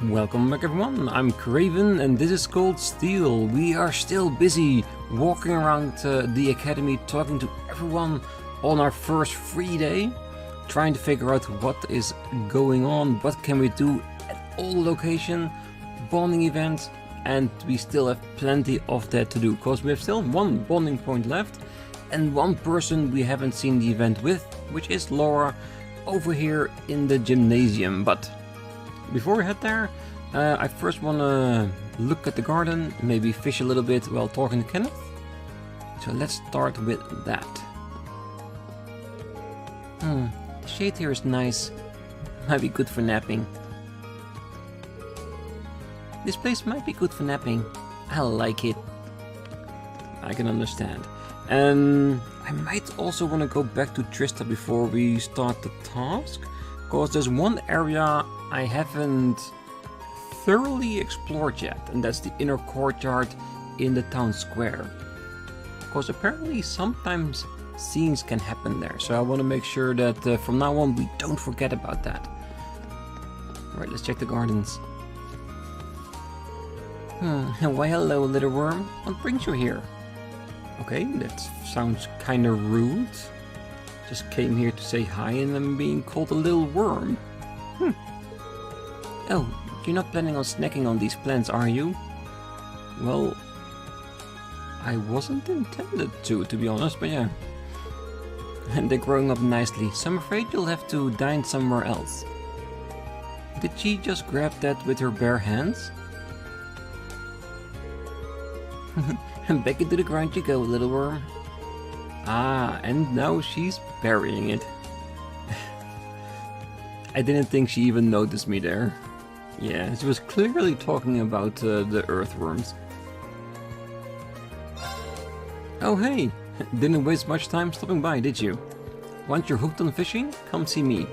Welcome back everyone, I'm Craven and this is called Steel. We are still busy walking around the academy, talking to everyone on our first free day, trying to figure out what is going on, what can we do at all location, bonding events, and we still have plenty of that to do, because we have still one bonding point left and one person we haven't seen the event with, which is Laura over here in the gymnasium. But before we head there, I first want to look at the garden, maybe fish a little bit while talking to Kenneth. So let's start with that. The shade here is nice, might be good for napping. This place might be good for napping, I like it. I can understand. And I might also want to go back to Trista before we start the task, because there's one area I haven't thoroughly explored yet, and that's the inner courtyard in the town square. Because apparently sometimes scenes can happen there, so I want to make sure that from now on we don't forget about that. Alright, let's check the gardens. Why hello little worm, what brings you here? Okay, that sounds kinda rude. Just came here to say hi and I'm being called a little worm. Oh, you're not planning on snacking on these plants, are you? Well, I wasn't intended to be honest, but yeah. And they're growing up nicely, so I'm afraid you'll have to dine somewhere else. Did she just grab that with her bare hands? And back into the ground you go, little worm. Ah, and now she's burying it. I didn't think she even noticed me there. Yeah, she was clearly talking about the earthworms. Oh hey, didn't waste much time stopping by, did you? Once you're hooked on fishing, come see me.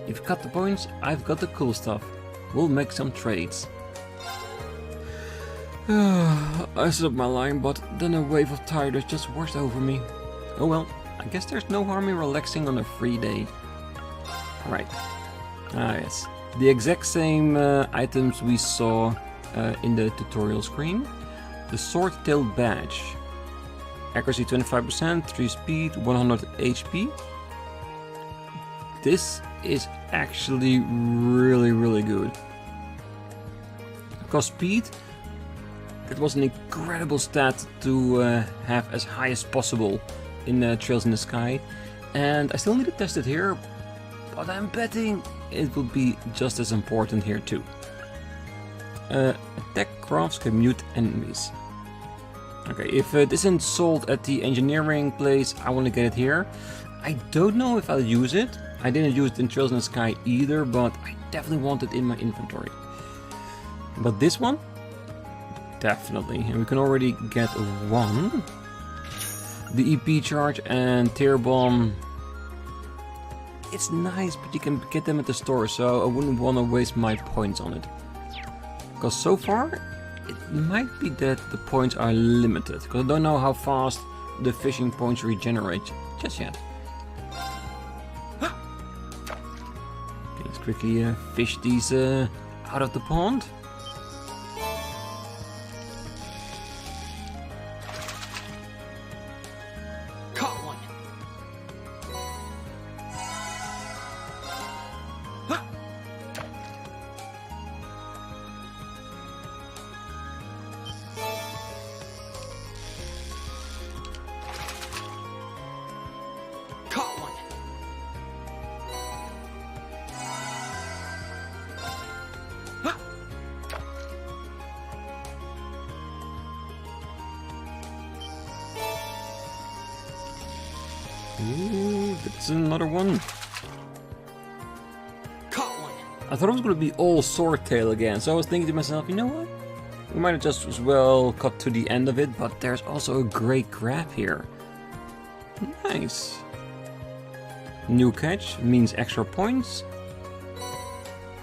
If you cut the points, I've got the cool stuff. We'll make some trades. I set up my line, but then a wave of tiredness just washed over me. Oh well, I guess there's no harm in relaxing on a free day. Right. Ah yes. The exact same items we saw in the tutorial screen. The sword-tailed badge. Accuracy 25%, 3 speed, 100 HP. This is actually really good. Because speed, it was an incredible stat to have as high as possible in Trails in the Sky. And I still need to test it here, but I'm betting it will be just as important here too. Attack crafts can mute enemies. Okay, if this isn't sold at the engineering place, I want to get it here. I don't know if I'll use it. I didn't use it in Trails in the Sky either, but I definitely want it in my inventory. But this one? Definitely, and we can already get one. The EP charge and tear bomb. It's nice, but you can get them at the store, so I wouldn't want to waste my points on it. Because so far, it might be that the points are limited, because I don't know how fast the fishing points regenerate just yet. Okay, let's quickly fish these out of the pond. Ooh, that's another one. Caught one. I thought it was going to be all swordtail again, so I was thinking to myself, you know what? We might have just as well cut to the end of it, but there's also a great crab here. Nice. New catch means extra points.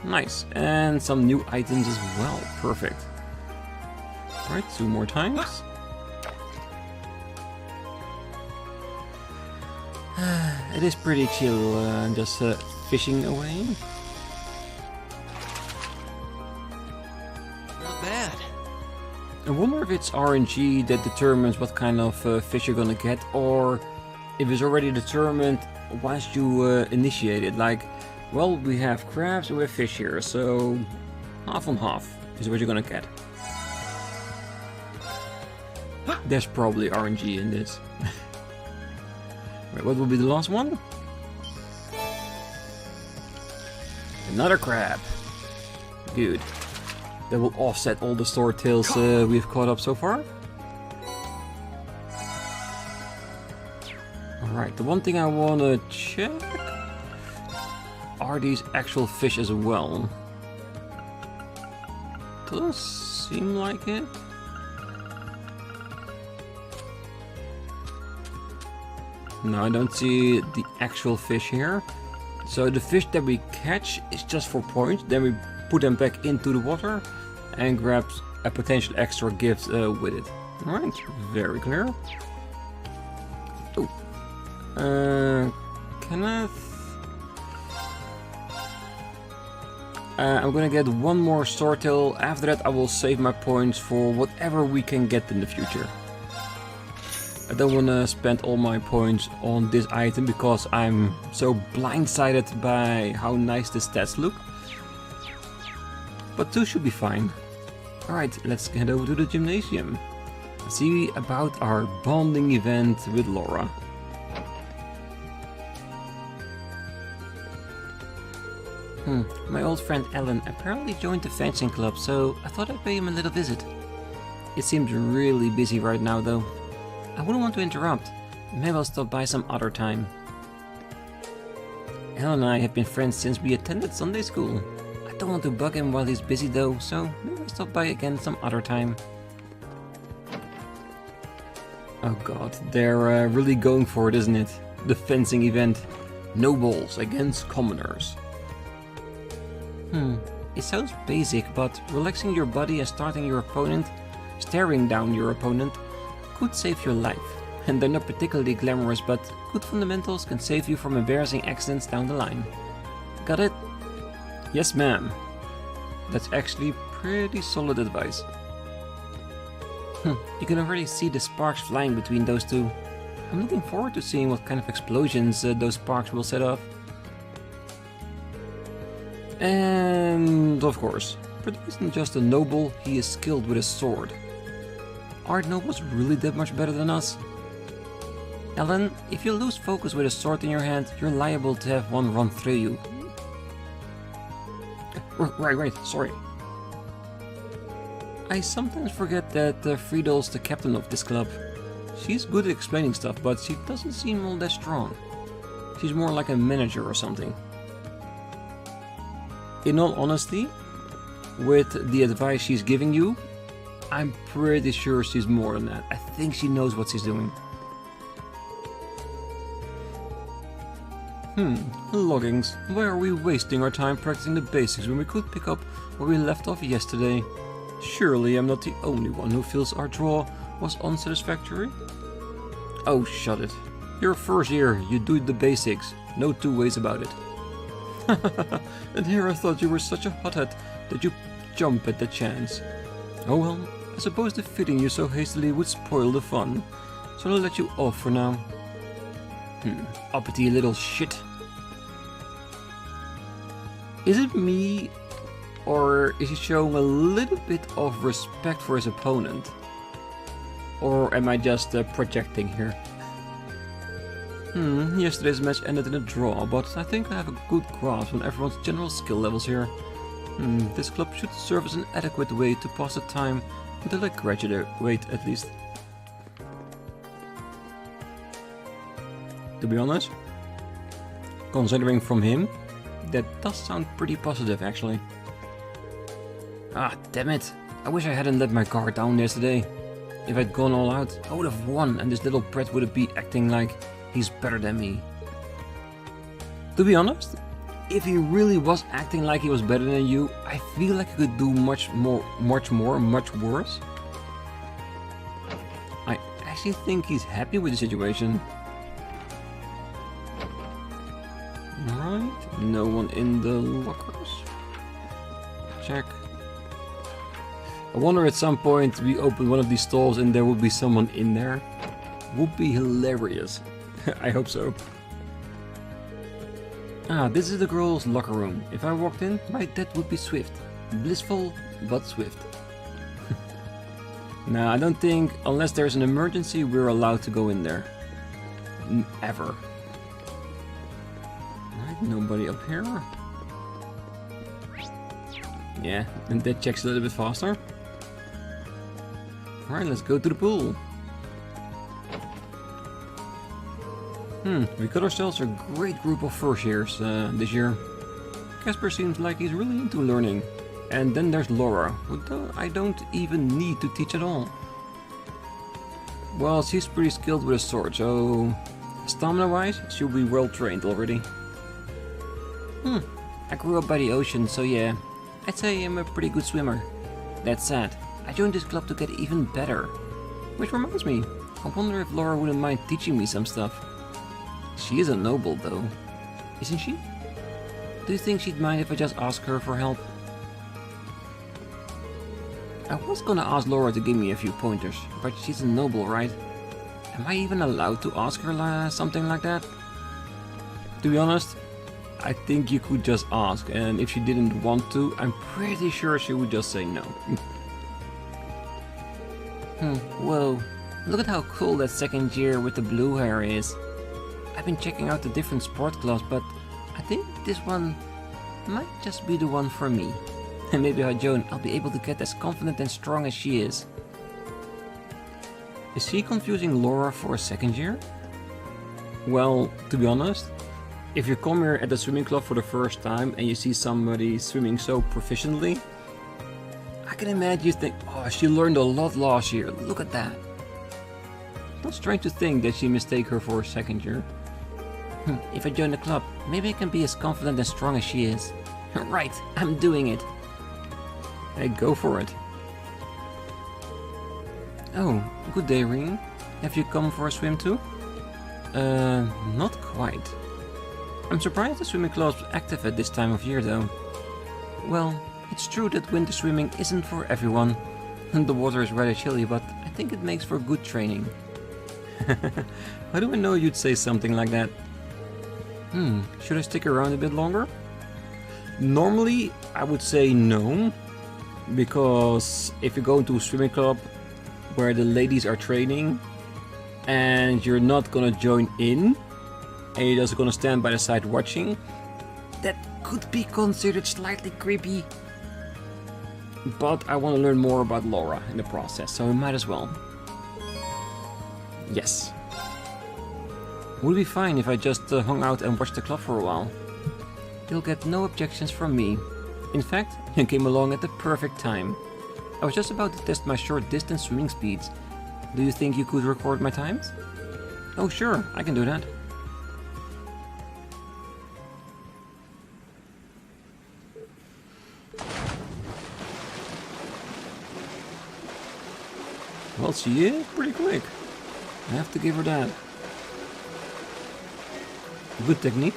Nice, and some new items as well. Perfect. Alright, 2 more times. It is pretty chill, just fishing away. bad. I wonder if it's RNG that determines what kind of fish you're gonna get, or if it's already determined once you initiate it. Like, well, we have crabs and we have fish here, so half on half is what you're gonna get. There's probably RNG in this. Wait, what will be the last one? Another crab. Good. That will offset all the swordtails we've caught up so far. Alright, the one thing I want to check are these actual fish as well. Doesn't seem like it. No, I don't see the actual fish here. So the fish that we catch is just for points, then we put them back into the water and grab a potential extra gift with it. Alright, very clear. Oh. Kenneth. I'm gonna get one more swordtail. After that I will save my points for whatever we can get in the future. I don't want to spend all my points on this item because I'm so blindsided by how nice the stats look. But 2 should be fine. Alright, let's head over to the gymnasium. See about our bonding event with Laura. My old friend Ellen apparently joined the fencing club, so I thought I'd pay him a little visit. It seems really busy right now though. I wouldn't want to interrupt. Maybe I'll stop by some other time. Ellen and I have been friends since we attended Sunday school. I don't want to bug him while he's busy though, so maybe I'll stop by again some other time. Oh god, they're really going for it, isn't it? The fencing event. Nobles against commoners. It sounds basic, but relaxing your body and staring down your opponent could save your life. And they're not particularly glamorous, but good fundamentals can save you from embarrassing accidents down the line. Got it? Yes, ma'am. That's actually pretty solid advice. You can already see the sparks flying between those two. I'm looking forward to seeing what kind of explosions those sparks will set off. And of course, Fred isn't just a noble, he is skilled with a sword. Aren't nobles really that much better than us? Ellen, if you lose focus with a sword in your hand, you're liable to have one run through you. Right, sorry. I sometimes forget that Friedel's the captain of this club. She's good at explaining stuff, but she doesn't seem all that strong. She's more like a manager or something. In all honesty, with the advice she's giving you, I'm pretty sure she's more than that. I think she knows what she's doing. Loggings. Why are we wasting our time practicing the basics when we could pick up where we left off yesterday? Surely I'm not the only one who feels our draw was unsatisfactory? Oh, shut it. You're first year, you do the basics. No two ways about it. And here I thought you were such a hothead that you jump at the chance. Oh well, I suppose defeating you so hastily would spoil the fun, so I'll let you off for now. Uppity little shit. Is it me, or is he showing a little bit of respect for his opponent? Or am I just projecting here? Yesterday's match ended in a draw, but I think I have a good grasp on everyone's general skill levels here. This club should serve as an adequate way to pass the time until I graduate at least. To be honest, considering from him, that does sound pretty positive actually. Ah, damn it. I wish I hadn't let my guard down yesterday. If I'd gone all out, I would have won and this little brat would be acting like he's better than me. To be honest, if he really was acting like he was better than you, I feel like he could do much worse. I actually think he's happy with the situation. Alright, no one in the lockers. Check. I wonder at some point we open one of these stalls and there will be someone in there. Would be hilarious. I hope so. Ah, this is the girls' locker room. If I walked in, my death would be swift. Blissful, but swift. Nah, I don't think, unless there's an emergency, we're allowed to go in there. Ever. Right, nobody up here. Yeah, and that checks a little bit faster. Alright, let's go to the pool. We got ourselves a great group of first years this year. Casper seems like he's really into learning. And then there's Laura, who I don't even need to teach at all. Well, she's pretty skilled with a sword, so stamina-wise, she'll be well trained already. I grew up by the ocean, so yeah, I'd say I'm a pretty good swimmer. That's sad. I joined this club to get even better. Which reminds me, I wonder if Laura wouldn't mind teaching me some stuff. She is a noble though, isn't she? Do you think she'd mind if I just ask her for help? I was gonna ask Laura to give me a few pointers, but she's a noble, right? Am I even allowed to ask her something like that? To be honest, I think you could just ask, and if she didn't want to, I'm pretty sure she would just say no. Whoa, look at how cool that second year with the blue hair is. I've been checking out the different sport clubs, but I think this one might just be the one for me. And maybe I join, I'll be able to get as confident and strong as she is. Is she confusing Laura for a second year? Well, to be honest, if you come here at the swimming club for the first time and you see somebody swimming so proficiently, I can imagine you think, oh, she learned a lot last year, look at that. Not strange to think that she mistake her for a second year. If I join the club, maybe I can be as confident and strong as she is. Right, I'm doing it. Hey, go for it. Oh, good day, Rean. Have you come for a swim too? Not quite. I'm surprised the swimming club's active at this time of year though. Well, it's true that winter swimming isn't for everyone. The water is rather chilly, but I think it makes for good training. How do I know you'd say something like that? Should I stick around a bit longer? Normally, I would say no. Because if you go to a swimming club where the ladies are training and you're not gonna join in and you're just gonna stand by the side watching, that could be considered slightly creepy. But I want to learn more about Laura in the process, so I might as well. Yes. Would it be fine if I just hung out and watched the club for a while? You'll get no objections from me. In fact, you came along at the perfect time. I was just about to test my short distance swimming speeds. Do you think you could record my times? Oh sure, I can do that. Well, she is pretty quick. I have to give her that. Good technique.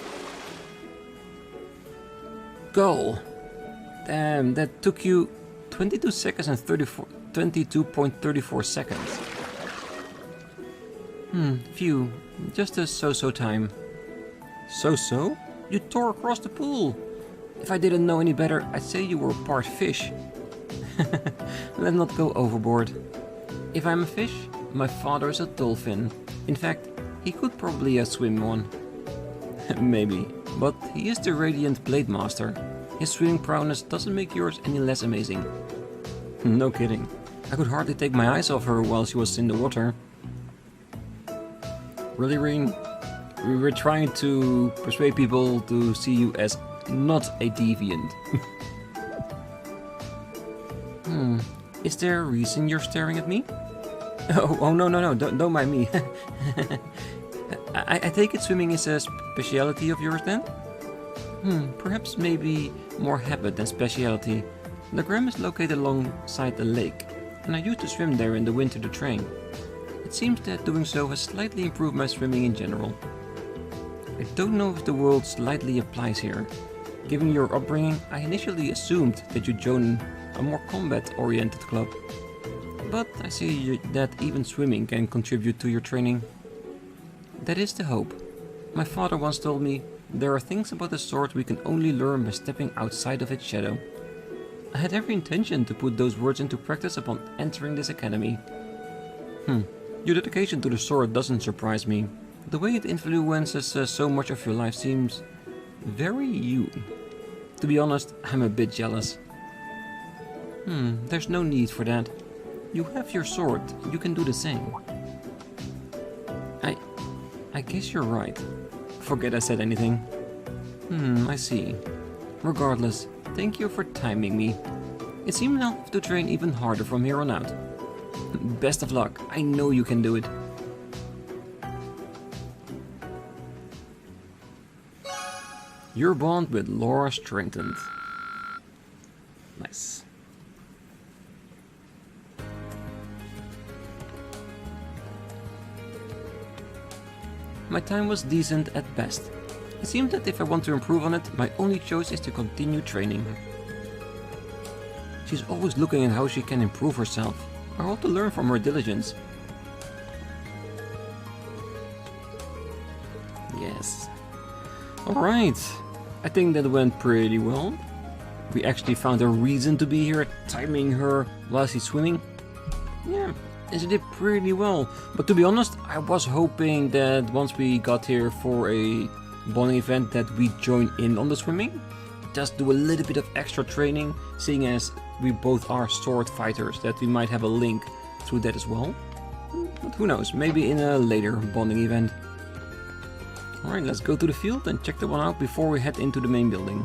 Goal. Damn, that took you 22 seconds and 22.34 seconds. Phew. Just a so-so time. So-so? You tore across the pool. If I didn't know any better, I'd say you were part fish. Let's not go overboard. If I'm a fish, my father is a dolphin. In fact, he could probably swim one. Maybe, but he is the Radiant Blade Master. His swimming prowess doesn't make yours any less amazing. No kidding. I could hardly take my eyes off her while she was in the water. Really, Rean? We were trying to persuade people to see you as not a deviant. Is there a reason you're staring at me? Oh no, don't mind me. I take it swimming is a speciality of yours then? Perhaps maybe more habit than speciality. The Gram is located alongside the lake, and I used to swim there in the winter to train. It seems that doing so has slightly improved my swimming in general. I don't know if the word slightly applies here. Given your upbringing, I initially assumed that you'd join a more combat-oriented club. But I see that even swimming can contribute to your training. That is the hope. My father once told me, there are things about the sword we can only learn by stepping outside of its shadow. I had every intention to put those words into practice upon entering this academy. Your dedication to the sword doesn't surprise me. The way it influences so much of your life seems very you. To be honest, I'm a bit jealous. There's no need for that. You have your sword, you can do the same. I guess you're right. Forget I said anything. I see. Regardless, thank you for timing me. It seems I'll have to train even harder from here on out. Best of luck, I know you can do it. Your bond with Laura strengthened. Nice. My time was decent at best. It seems that if I want to improve on it, my only choice is to continue training. She's always looking at how she can improve herself. I ought to learn from her diligence. Yes. Alright. I think that went pretty well. We actually found a reason to be here, timing her while she's swimming. Yeah. She did pretty well, but to be honest, I was hoping that once we got here for a bonding event that we join in on the swimming. Just do a little bit of extra training, seeing as we both are sword fighters, that we might have a link through that as well. But who knows, maybe in a later bonding event. Alright, let's go to the field and check that one out before we head into the main building.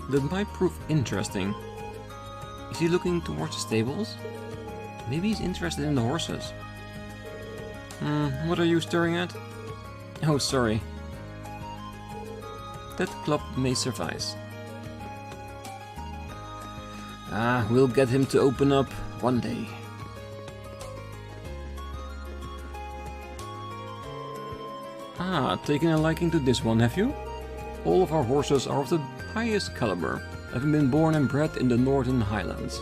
That might prove interesting. Is he looking towards the stables? Maybe he's interested in the horses. What are you staring at? Oh, sorry. That club may suffice. We'll get him to open up one day. Taking a liking to this one, have you? All of our horses are of the highest caliber, having been born and bred in the Northern Highlands.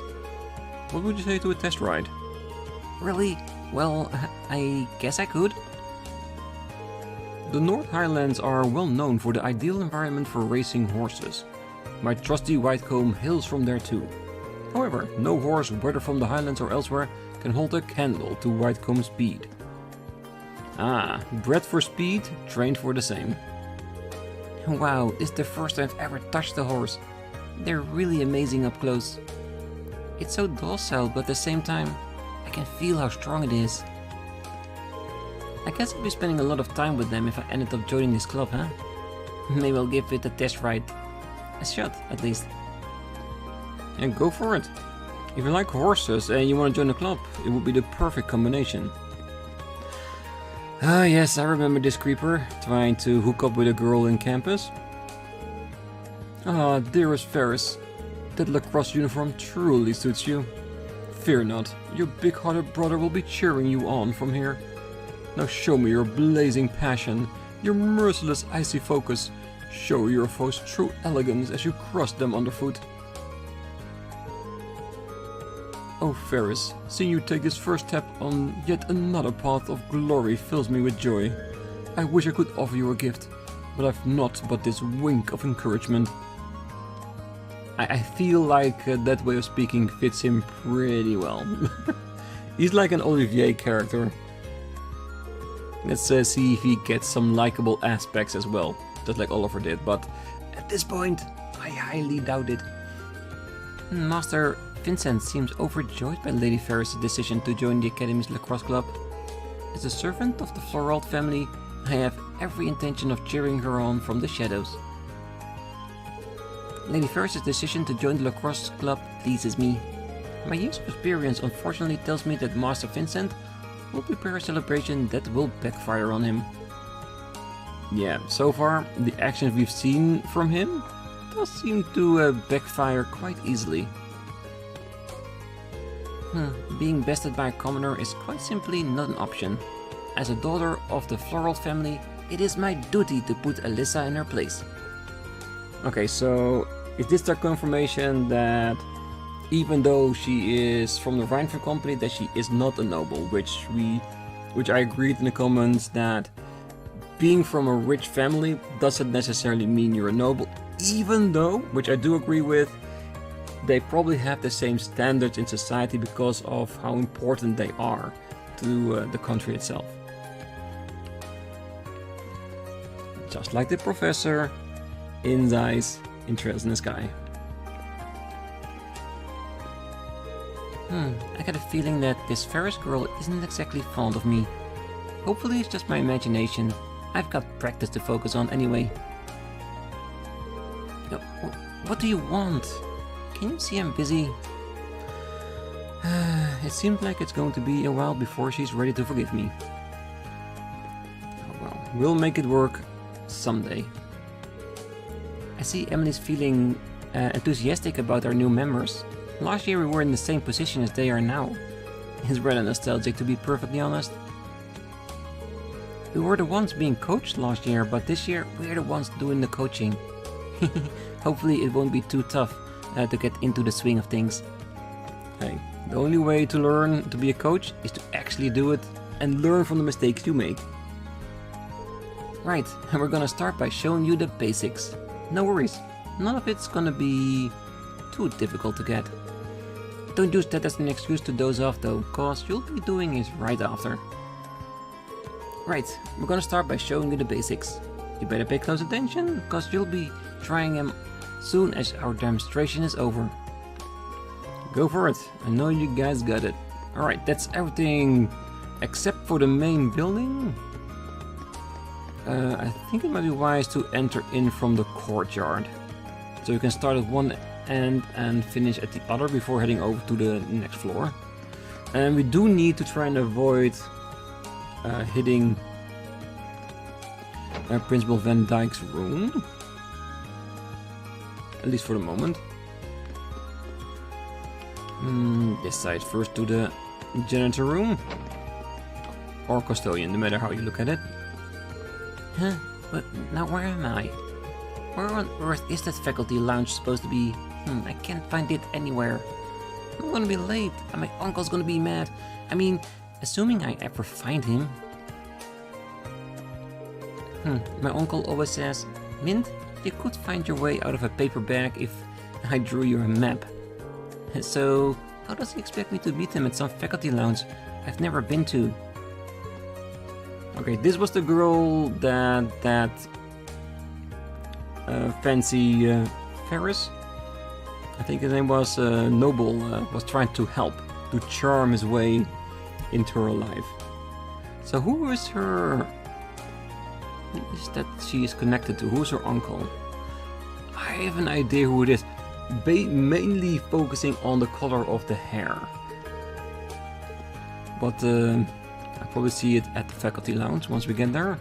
What would you say to a test ride? Really? Well, I guess I could. The North Highlands are well known for the ideal environment for racing horses. My trusty Whitecomb hails from there too. However, no horse, whether from the Highlands or elsewhere, can hold a candle to Whitecomb's speed. Bred for speed, trained for the same. Wow, this is the first time I've ever touched a horse. They're really amazing up close. It's so docile, but at the same time, I can feel how strong it is. I guess I'll be spending a lot of time with them if I ended up joining this club, huh? Maybe I'll give it a test ride. A shot, at least. And go for it. If you like horses and you want to join the club, it would be the perfect combination. Yes, I remember this creeper, trying to hook up with a girl in campus. Dearest Ferris, that lacrosse uniform truly suits you. Fear not, your big-hearted brother will be cheering you on from here. Now show me your blazing passion, your merciless icy focus. Show your foes true elegance as you crush them underfoot. Oh Ferris, seeing you take this first step on yet another path of glory fills me with joy. I wish I could offer you a gift, but I've not but this wink of encouragement. I feel like that way of speaking fits him pretty well. He's like an Olivier character. Let's see if he gets some likable aspects as well, just like Oliver did, but at this point, I highly doubt it. Master Vincent seems overjoyed by Lady Ferris' decision to join the Academy's lacrosse club. As a servant of the Floralt family, I have every intention of cheering her on from the shadows. Lady Ferris' decision to join the lacrosse club pleases me. My years of experience unfortunately tells me that Master Vincent will prepare a celebration that will backfire on him. Yeah, so far, the actions we've seen from him does seem to backfire quite easily. Being bested by a commoner is quite simply not an option. as a daughter of the floral family, it is my duty to put Alyssa in her place. Okay, so is this the confirmation that even though she is from the Rhineford company, that she is not a noble, which I agreed in the comments that being from a rich family doesn't necessarily mean you're a noble, even though, which I do agree with, they probably have the same standards in society because of how important they are to the country itself. Just like the professor in Zeiss in Trails in the Sky. I got a feeling that this Ferris girl isn't exactly fond of me. Hopefully it's just my imagination. I've got practice to focus on anyway. What do you want? Can you see I'm busy? It seems like it's going to be a while before she's ready to forgive me. Oh well, we'll make it work someday. I see Emily's feeling enthusiastic about our new members. Last year we were in the same position as they are now. It's rather nostalgic, to be perfectly honest. We were the ones being coached last year, but this year we're the ones doing the coaching. Hopefully it won't be too tough to get into the swing of things. Hey, the only way to learn to be a coach is to actually do it and learn from the mistakes you make. Right, and we're gonna start by showing you the basics. No worries, none of it's gonna be too difficult to get. Don't use that as an excuse to doze off though, cause you'll be doing it right after. Right, we're gonna start by showing you the basics. You better pay close attention, cause you'll be trying them soon as our demonstration is over. Go for it, I know you guys got it. Alright, that's everything except for the main building. I think it might be wise to enter in from the courtyard. So you can start at one end and finish at the other before heading over to the next floor. And we do need to try and avoid hitting Principal Van Dyke's room. At least for the moment. This side first to the janitor room. Or custodian, no matter how you look at it. Huh? But now where am I? Where on earth is that faculty lounge supposed to be? I can't find it anywhere. I'm gonna be late and my uncle's gonna be mad. I mean, assuming I ever find him. My uncle always says, Mint, you could find your way out of a paper bag if I drew you a map. So, how does he expect me to meet him at some faculty lounge I've never been to? Okay, this was the girl that fancy Ferris, I think his name was Noble, was trying to help, to charm his way into her life. So who is her... is that she is connected to? Who's her uncle? I have an idea who it is. Mainly focusing on the color of the hair. But I'll probably see it at the faculty lounge once we get there.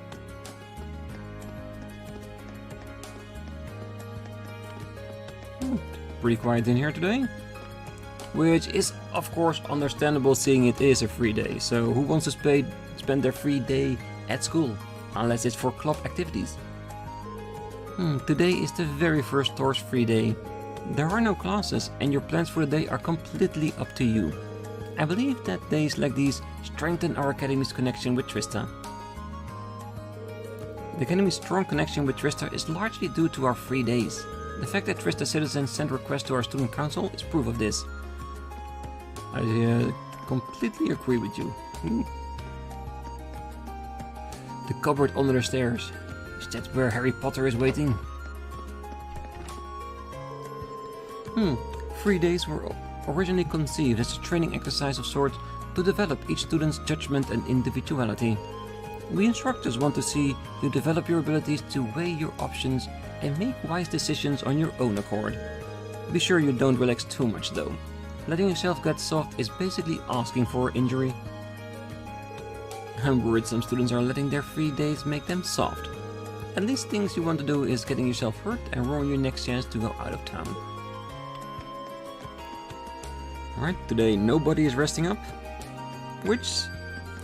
Pretty quiet in here today. Which is of course understandable, seeing it is a free day. So who wants to spend their free day at school? Unless it's for club activities. Today is the very first Thors free day. There are no classes and your plans for the day are completely up to you. I believe that days like these strengthen our Academy's connection with Trista. The Academy's strong connection with Trista is largely due to our free days. The fact that Trista citizens send requests to our Student Council is proof of this. I completely agree with you. The cupboard under the stairs. Is that where Harry Potter is waiting? Free days were originally conceived as a training exercise of sorts to develop each student's judgment and individuality. We instructors want to see you develop your abilities to weigh your options and make wise decisions on your own accord. Be sure you don't relax too much though. Letting yourself get soft is basically asking for injury. I'm worried some students are letting their free days make them soft. At least things you want to do is getting yourself hurt and ruin your next chance to go out of town. Alright, today nobody is resting up, which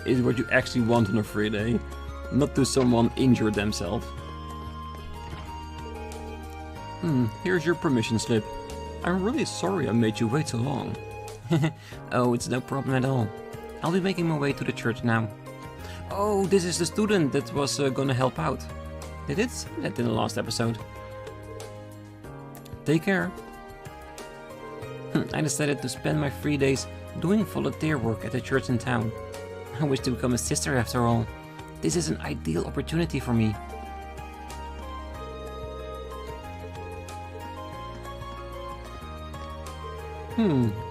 is what you actually want on a free day, not to someone injure themselves. Here's your permission slip. I'm really sorry I made you wait so long. Oh, it's no problem at all. I'll be making my way to the church now. Oh, this is the student that was gonna help out. They did say that in the last episode. Take care. I decided to spend my free days doing volunteer work at the church in town. I wish to become a sister after all. This is an ideal opportunity for me.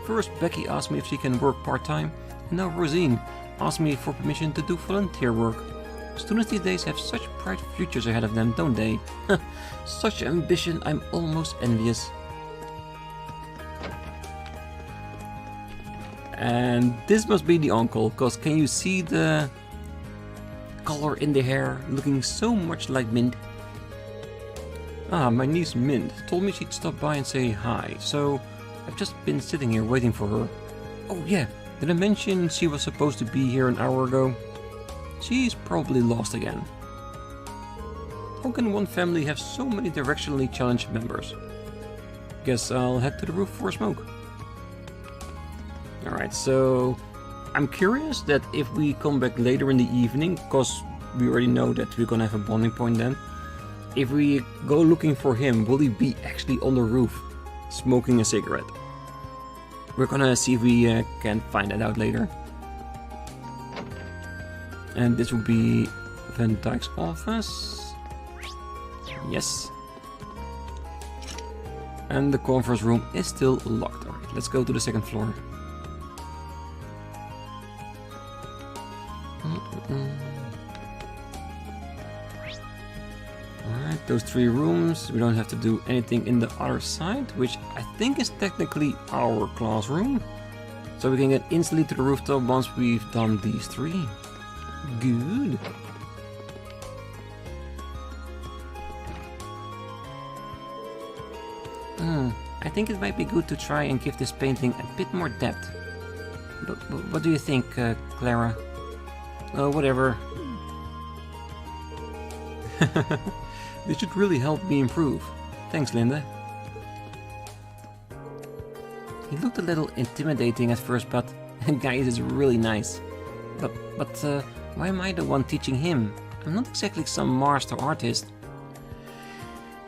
First Becky asked me if she can work part-time, and now Rosine asked me for permission to do volunteer work. Students these days have such bright futures ahead of them, don't they? Such ambition, I'm almost envious. And this must be the uncle, cause can you see the color in the hair looking so much like Mint? Ah, my niece Mint told me she'd stop by and say hi, so I've just been sitting here waiting for her. Oh yeah, did I mention she was supposed to be here an hour ago? She's probably lost again. How can one family have so many directionally challenged members? Guess I'll head to the roof for a smoke. Alright, so I'm curious that if we come back later in the evening, because we already know that we're gonna have a bonding point then, if we go looking for him, will he be actually on the roof smoking a cigarette? We're gonna see if we can find that out later. And this will be Van Dyke's office. Yes. And the conference room is still locked. Alright, let's go to the second floor. Alright, those 3 rooms. We don't have to do anything in the other side, which I think is technically our classroom. So we can get instantly to the rooftop once we've done these 3. Good. I think it might be good to try and give this painting a bit more depth. But what do you think, Clara? Oh, whatever. This should really help me improve. Thanks, Linda. He looked a little intimidating at first, but guys is really nice. But why am I the one teaching him? I'm not exactly some master artist.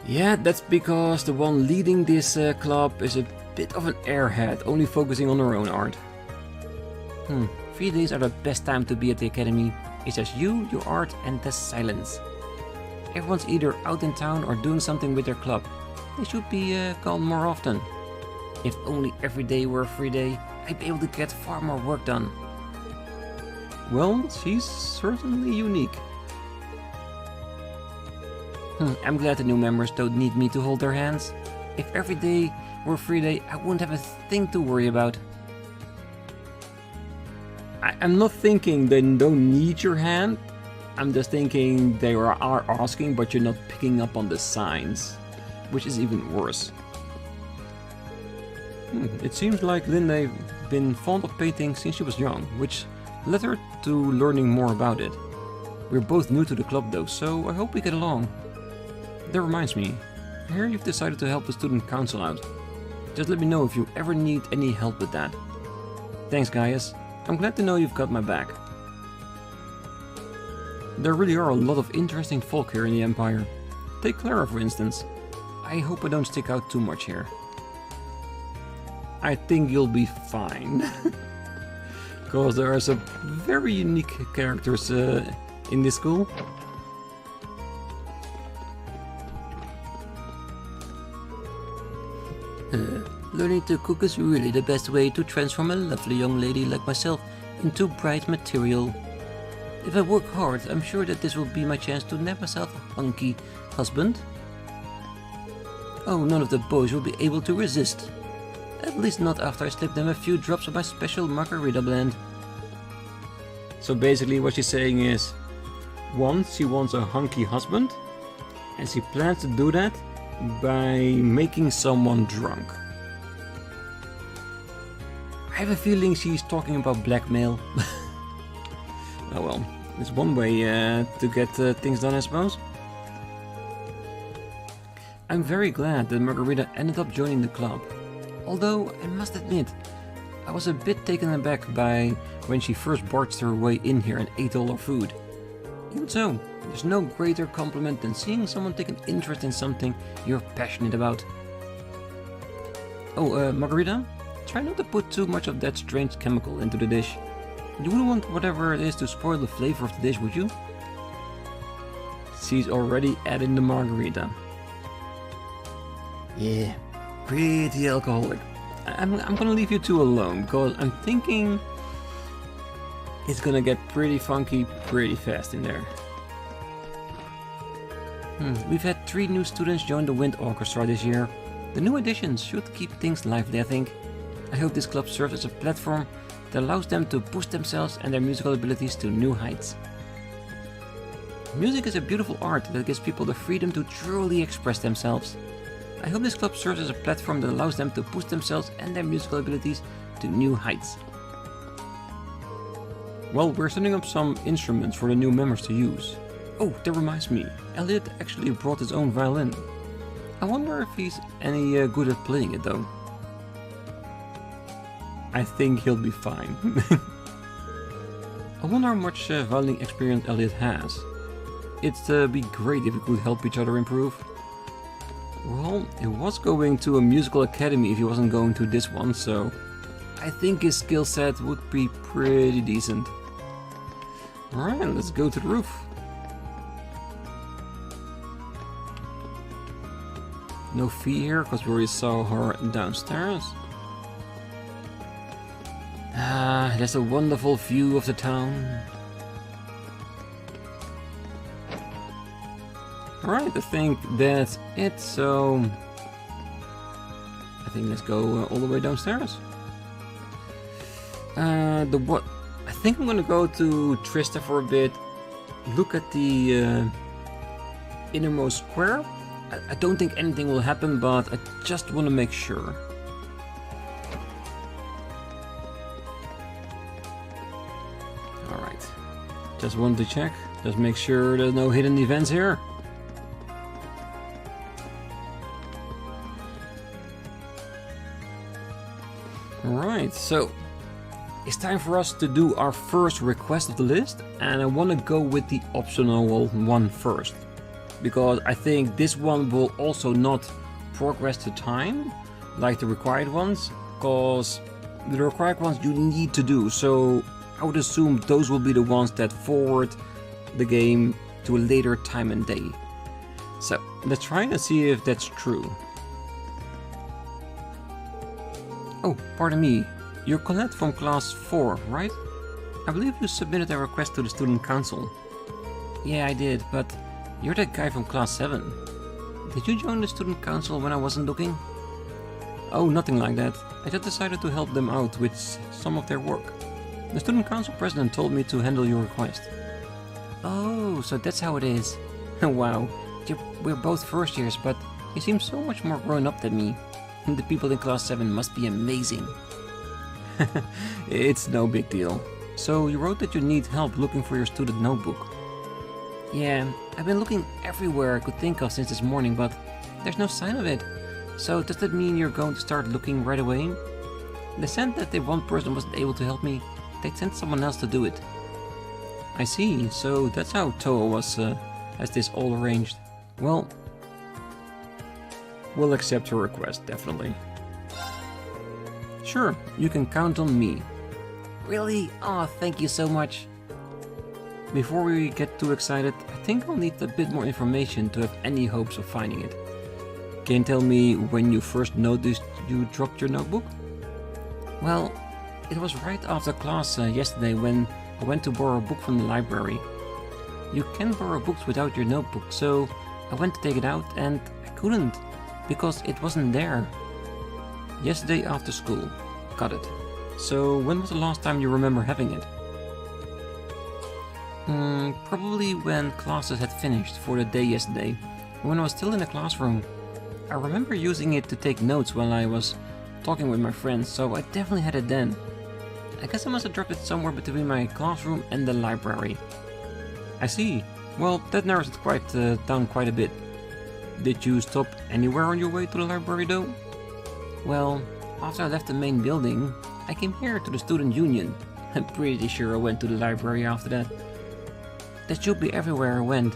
Yeah, that's because the one leading this club is a bit of an airhead, only focusing on her own art. 3 days are the best time to be at the academy. It's just you, your art, and the silence. Everyone's either out in town or doing something with their club. They should be called more often. If only every day were a free day, I'd be able to get far more work done. Well, she's certainly unique. I'm glad the new members don't need me to hold their hands. If every day were a free day, I wouldn't have a thing to worry about. I'm not thinking they don't need your hand. I'm just thinking they are asking, but you're not picking up on the signs, which is even worse. It seems like Linda's been fond of painting since she was young, which led her to learning more about it. We're both new to the club though, so I hope we get along. That reminds me, I hear you've decided to help the Student Council out. Just let me know if you ever need any help with that. Thanks, Gaius. I'm glad to know you've got my back. There really are a lot of interesting folk here in the Empire. Take Clara for instance. I hope I don't stick out too much here. I think you'll be fine. Because there are some very unique characters in this school. Learning to cook is really the best way to transform a lovely young lady like myself into bright material. If I work hard, I'm sure that this will be my chance to nab myself a hunky husband. Oh, none of the boys will be able to resist. At least not after I slip them a few drops of my special margarita blend. So basically what she's saying is, one, she wants a hunky husband, and she plans to do that by making someone drunk. I have a feeling she's talking about blackmail. Oh well, it's one way to get things done, I suppose. I'm very glad that Margarita ended up joining the club. Although, I must admit, I was a bit taken aback by when she first barged her way in here and ate all our food. Even so, there's no greater compliment than seeing someone take an interest in something you're passionate about. Oh, Margarita, try not to put too much of that strange chemical into the dish. You wouldn't want whatever it is to spoil the flavor of the dish, would you? She's already adding the margarita. Yeah, pretty alcoholic. I'm gonna leave you two alone, because I'm thinking it's gonna get pretty funky pretty fast in there. We've had 3 new students join the Wind Orchestra this year. The new additions should keep things lively, I think. I hope this club serves as a platform that allows them to push themselves and their musical abilities to new heights. Music is a beautiful art that gives people the freedom to truly express themselves. I hope this club serves as a platform that allows them to push themselves and their musical abilities to new heights. Well, we're setting up some instruments for the new members to use. Oh, that reminds me, Elliot actually brought his own violin. I wonder if he's any good at playing it though. I think he'll be fine. I wonder how much violin experience Elliot has. It'd be great if we could help each other improve. Well, he was going to a musical academy if he wasn't going to this one, so I think his skill set would be pretty decent. Alright, let's go to the roof. No fee here, because we already saw her downstairs. Ah, there's a wonderful view of the town. Alright, I think that's it, so I think let's go all the way downstairs. I think I'm gonna go to Trista for a bit, look at the innermost square. I don't think anything will happen, but I just want to make sure. Alright, just wanted to check, just make sure there's no hidden events here. Alright, so it's time for us to do our first request of the list, and I want to go with the optional one first, because I think this one will also not progress to time like the required ones, because the required ones you need to do, so I would assume those will be the ones that forward the game to a later time and day. So let's try and see if that's true. Oh, pardon me, you're Colette from class 4, right? I believe you submitted a request to the Student Council. Yeah, I did, but you're that guy from class 7. Did you join the Student Council when I wasn't looking? Oh, nothing like that. I just decided to help them out with some of their work. The Student Council president told me to handle your request. Oh, so that's how it is. Wow, we're both first years, but you seem so much more grown up than me. The people in class 7 must be amazing. It's no big deal. So you wrote that you need help looking for your student notebook. Yeah, I've been looking everywhere I could think of since this morning, but there's no sign of it. So does that mean you're going to start looking right away? They said that if one person wasn't able to help me, they'd send someone else to do it. I see, so that's how Toa has this all arranged. Well, we'll accept her request, definitely. Sure, you can count on me. Really? Oh, thank you so much. Before we get too excited, I think I'll need a bit more information to have any hopes of finding it. Can you tell me when you first noticed you dropped your notebook? Well, it was right after class yesterday when I went to borrow a book from the library. You can borrow books without your notebook, so I went to take it out and I couldn't, because it wasn't there. Yesterday after school. Got it. So when was the last time you remember having it? Probably when classes had finished for the day yesterday, when I was still in the classroom. I remember using it to take notes while I was talking with my friends, so I definitely had it then. I guess I must have dropped it somewhere between my classroom and the library. I see. Well, that narrows it down quite a bit. Did you stop anywhere on your way to the library though? Well, after I left the main building, I came here to the Student Union. I'm pretty sure I went to the library after that. That should be everywhere I went.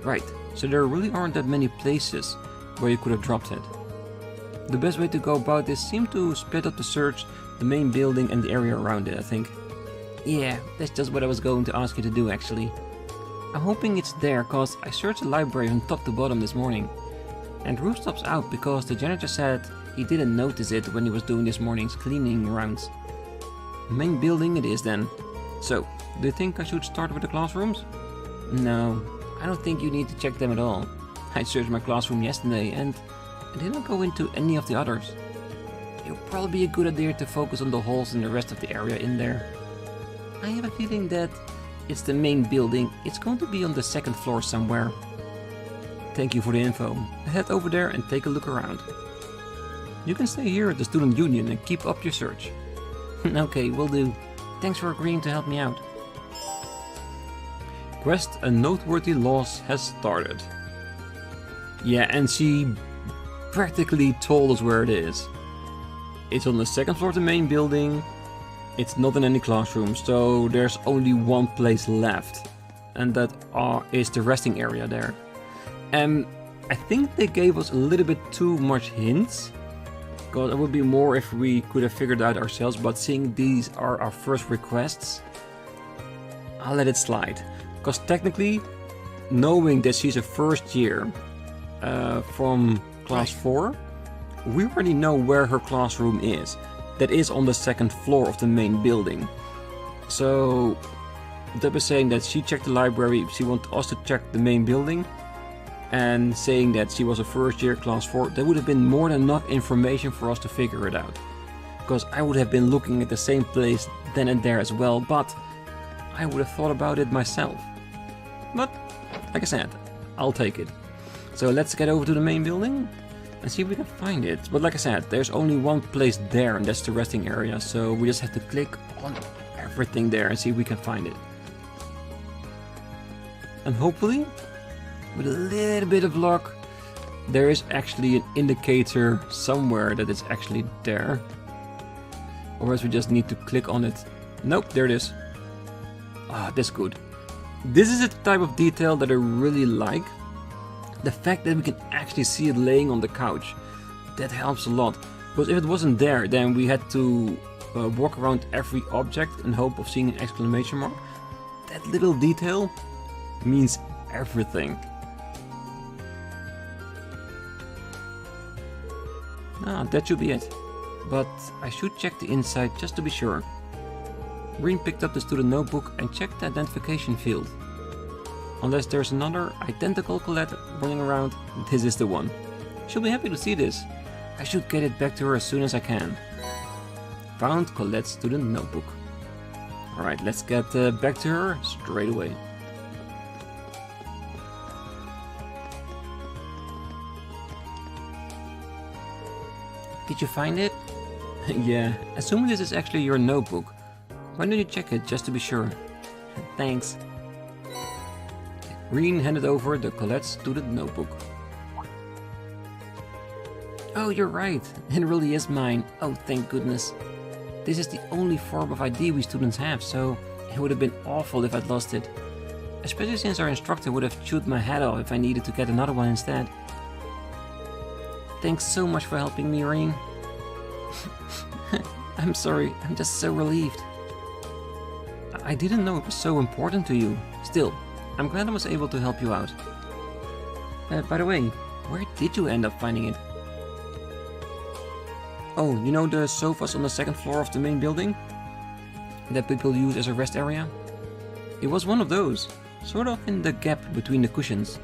Right, so there really aren't that many places where you could have dropped it. The best way to go about this seemed to split up the search, the main building and the area around it, I think. Yeah, that's just what I was going to ask you to do actually. I'm hoping it's there, cause I searched the library from top to bottom this morning. And Roofstop's out because the janitor said he didn't notice it when he was doing this morning's cleaning rounds. Main building it is then. So, do you think I should start with the classrooms? No, I don't think you need to check them at all. I searched my classroom yesterday and I didn't go into any of the others. It would probably be a good idea to focus on the halls and the rest of the area in there. I have a feeling that it's the main building. It's going to be on the second floor somewhere. Thank you for the info. Head over there and take a look around. You can stay here at the Student Union and keep up your search. Okay, will do. Thanks for agreeing to help me out. Quest: A Noteworthy Loss has started. Yeah, and she practically told us where it is. It's on the second floor of the main building. It's not in any classroom, so there's only one place left. And that is the resting area there. And I think they gave us a little bit too much hints. Because it would be more if we could have figured out ourselves, but seeing these are our first requests, I'll let it slide. Because technically, knowing that she's a first year from class 4, we already know where her classroom is. That is on the second floor of the main building. So that was saying that she checked the library, she wanted us to check the main building, and saying that she was a first year class 4, that would have been more than enough information for us to figure it out. Because I would have been looking at the same place then and there as well, but I would have thought about it myself. But, like I said, I'll take it. So let's get over to the main building and see if we can find it. But like I said, there's only one place there, and that's the resting area, so we just have to click on everything there and see if we can find it. And hopefully, with a little bit of luck, there is actually an indicator somewhere that it's actually there. Or else we just need to click on it. Nope, there it is. Ah, that's good. This is the type of detail that I really like. The fact that we can actually see it laying on the couch, that helps a lot. Because if it wasn't there, then we had to walk around every object in hope of seeing an exclamation mark. That little detail means everything. Ah, that should be it. But I should check the inside just to be sure. Rean picked up the student notebook and checked the identification field. Unless there's another identical Colette running around, this is the one. She'll be happy to see this. I should get it back to her as soon as I can. Found Colette's student notebook. Alright, let's get back to her straight away. Did you find it? Yeah, assuming this is actually your notebook. Why don't you check it just to be sure? Thanks. Rean handed over the Colette's student notebook. Oh, you're right. It really is mine. Oh, thank goodness. This is the only form of ID we students have, so it would have been awful if I'd lost it. Especially since our instructor would have chewed my head off if I needed to get another one instead. Thanks so much for helping me, Rean. I'm sorry, I'm just so relieved. I didn't know it was so important to you. Still, I'm glad I was able to help you out. By the way, where did you end up finding it? Oh, you know the sofas on the second floor of the main building? That people use as a rest area? It was one of those, sort of in the gap between the cushions.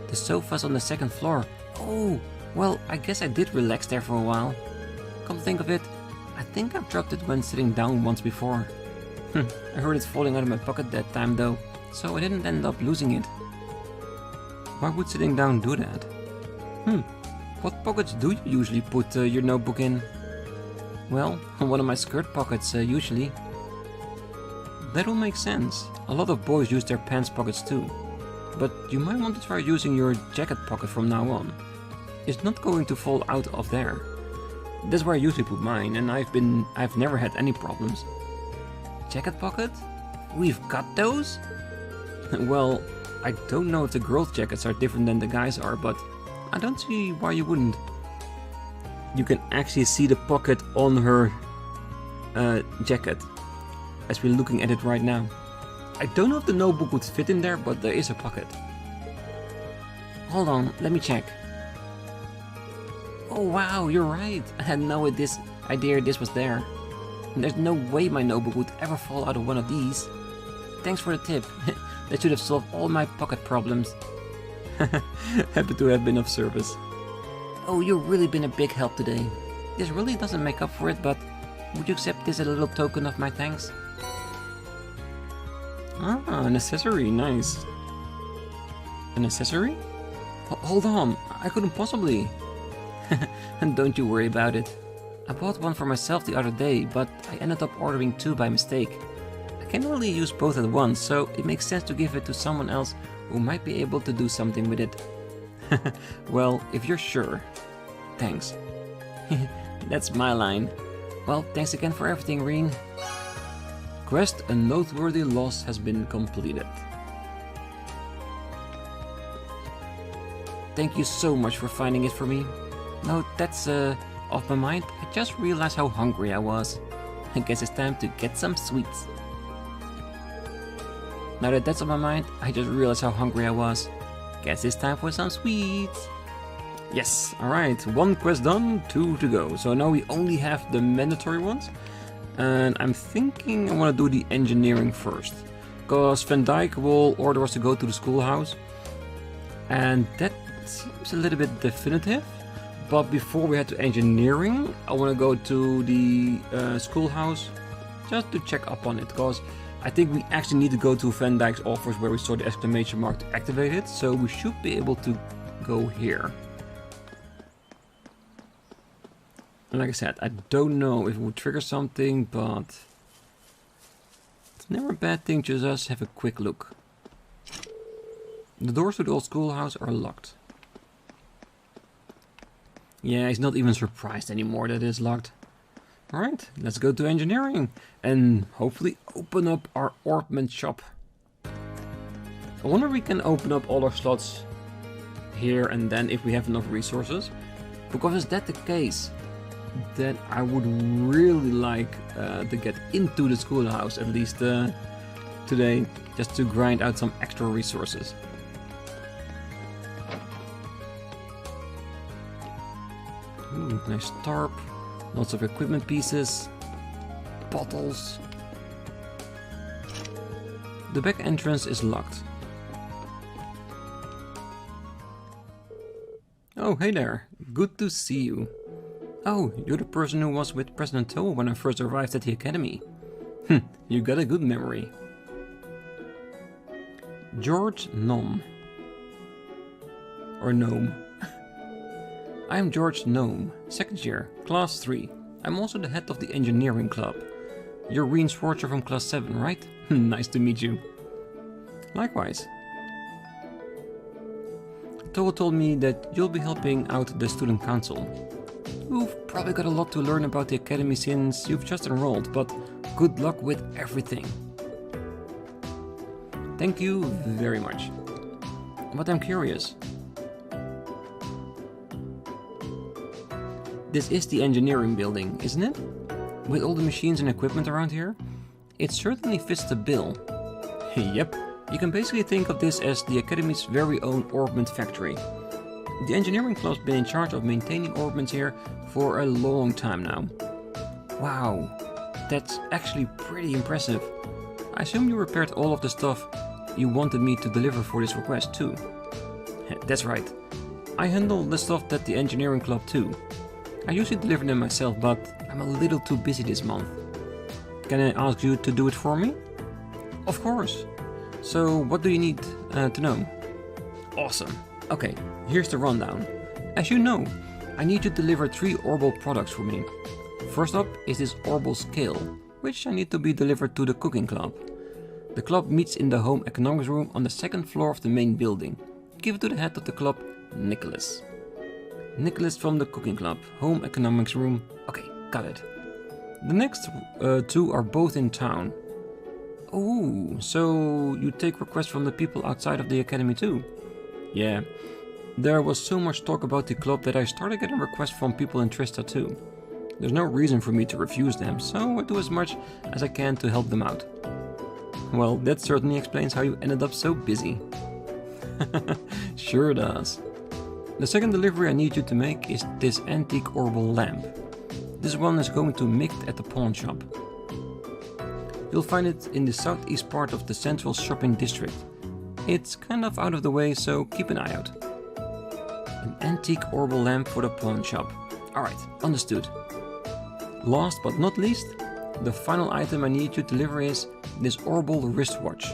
The sofas on the second floor. Oh, well, I guess I did relax there for a while. Come to think of it, I think I've dropped it when sitting down once before. I heard it falling out of my pocket that time though, so I didn't end up losing it. Why would sitting down do that? What pockets do you usually put your notebook in? Well, one of my skirt pockets, usually. That will make sense. A lot of boys use their pants pockets too. But you might want to try using your jacket pocket from now on. It's not going to fall out of there. That's where I usually put mine, and I've never had any problems. Jacket pocket? We've got those? Well, I don't know if the girls' jackets are different than the guys are, but I don't see why you wouldn't. You can actually see the pocket on her jacket, as we're looking at it right now. I don't know if the notebook would fit in there, but there is a pocket. Hold on, let me check. Oh wow, you're right. I had no idea this was there. There's no way my notebook would ever fall out of one of these. Thanks for the tip. That should have solved all my pocket problems. Happy to have been of service. Oh, you've really been a big help today. This really doesn't make up for it, but would you accept this as a little token of my thanks? Ah, an accessory, nice. An accessory? Hold on, I couldn't possibly. And don't you worry about it. I bought one for myself the other day, but I ended up ordering two by mistake. I can't really use both at once, so it makes sense to give it to someone else who might be able to do something with it. Well, if you're sure. Thanks. That's my line. Well, thanks again for everything, Rean. Quest: a noteworthy loss has been completed. Thank you so much for finding it for me. No, that's off my mind. I just realized how hungry I was. I guess it's time to get some sweets. Now that that's on my mind, I just realized how hungry I was. Guess it's time for some sweets. Yes, alright, one quest done, 2 to go. So now we only have the mandatory ones. And I'm thinking I want to do the engineering first. Because Van Dyke will order us to go to the schoolhouse. And that seems a little bit definitive. But before we head to engineering, I want to go to the schoolhouse just to check up on it. Because I think we actually need to go to Van Dyke's office where we saw the exclamation mark to activate it. So we should be able to go here. And like I said, I don't know if it will trigger something, but it's never a bad thing to just have a quick look. The doors to the old schoolhouse are locked. Yeah, he's not even surprised anymore that it's locked. Alright, let's go to engineering and hopefully open up our Orbment shop. I wonder if we can open up all our slots here and then if we have enough resources. Because is that the case, then I would really like to get into the schoolhouse at least today, just to grind out some extra resources. Ooh, nice tarp, lots of equipment pieces, bottles. The back entrance is locked. Oh, hey there, good to see you. Oh, you're the person who was with President Tow when I first arrived at the academy. You got a good memory. George Gnome. Or Gnome. I'm George Gnome, 2nd year, class 3. I'm also the head of the engineering club. You're Rean Schwarzer from class 7, right? Nice to meet you. Likewise. Tow told me that you'll be helping out the Student Council. You've probably got a lot to learn about the academy since you've just enrolled, but good luck with everything. Thank you very much. But I'm curious. This is the engineering building, isn't it? With all the machines and equipment around here? It certainly fits the bill. Yep, you can basically think of this as the academy's very own Orbment factory. The engineering club's been in charge of maintaining Orbments here for a long time now. Wow, that's actually pretty impressive. I assume you repaired all of the stuff you wanted me to deliver for this request too. That's right. I handle the stuff at the engineering club too. I usually deliver them myself, but I'm a little too busy this month. Can I ask you to do it for me? Of course. So what do you need to know? Awesome. Okay, here's the rundown. As you know, I need you to deliver 3 Orbital products for me. First up is this Orbital Scale, which I need to be delivered to the cooking club. The club meets in the home economics room on the second floor of the main building. Give it to the head of the club, Nicholas. Nicholas from the cooking club, home economics room. Okay, got it. The next two are both in town. Oh, so you take requests from the people outside of the academy too? Yeah, there was so much talk about the club that I started getting requests from people in Trista too. There's no reason for me to refuse them, so I do as much as I can to help them out. Well, that certainly explains how you ended up so busy. Sure does. The second delivery I need you to make is this antique orbital lamp. This one is going to Mick at the pawn shop. You'll find it in the southeast part of the central shopping district. It's kind of out of the way, so keep an eye out. An antique orbital lamp for the pawn shop. Alright, understood. Last but not least, the final item I need you to deliver is this orbital wristwatch.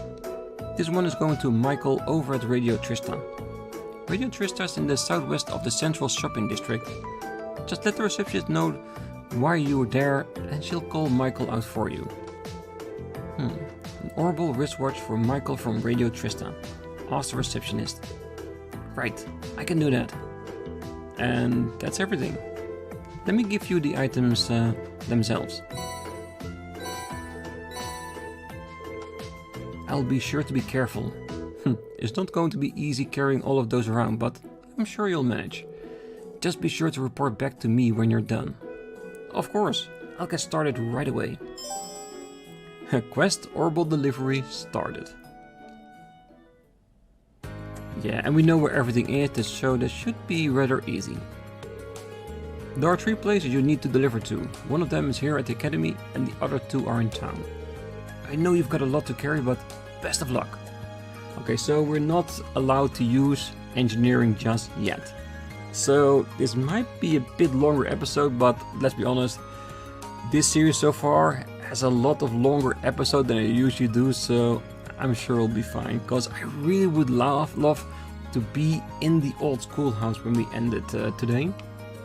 This one is going to Michael over at Radio Trista. Radio Trista is in the southwest of the central shopping district. Just let the receptionist know why you were there and she'll call Michael out for you. An orbital wristwatch for Michael from Radio Trista. Ask the receptionist. Right, I can do that. And that's everything. Let me give you the items themselves. I'll be sure to be careful. It's not going to be easy carrying all of those around, but I'm sure you'll manage. Just be sure to report back to me when you're done. Of course, I'll get started right away. Quest orbital delivery started. Yeah, and we know where everything is, so that should be rather easy. There are 3 places you need to deliver to. One of them is here at the academy and the other 2 are in town. I know you've got a lot to carry, but best of luck. Okay, so we're not allowed to use engineering just yet. So this might be a bit longer episode, but let's be honest, this series so far has a lot of longer episodes than I usually do, so I'm sure it'll be fine, because I really would love to be in the old schoolhouse when we end it today,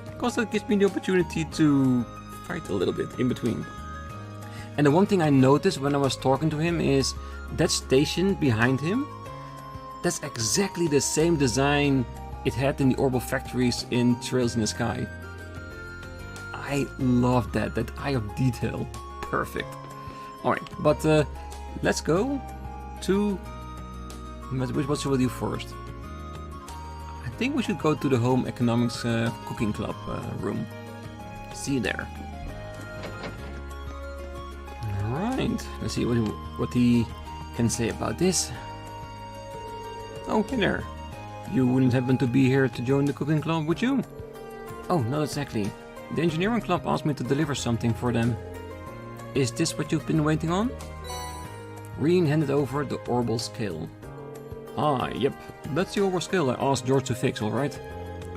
because that gives me the opportunity to fight a little bit in between. And the one thing I noticed when I was talking to him is that station behind him, that's exactly the same design it had in the orbital factories in Trails in the Sky. I love that eye of detail. Perfect. Alright, but let's go to... What should we do first? I think we should go to the home economics cooking club room. See you there. Alright, let's see what he can say about this. Oh, hey there. You wouldn't happen to be here to join the cooking club, would you? Oh, not exactly. The engineering club asked me to deliver something for them. Is this what you've been waiting on? Rean handed over the orbital scale. Ah, yep. That's the orbital scale I asked George to fix, alright?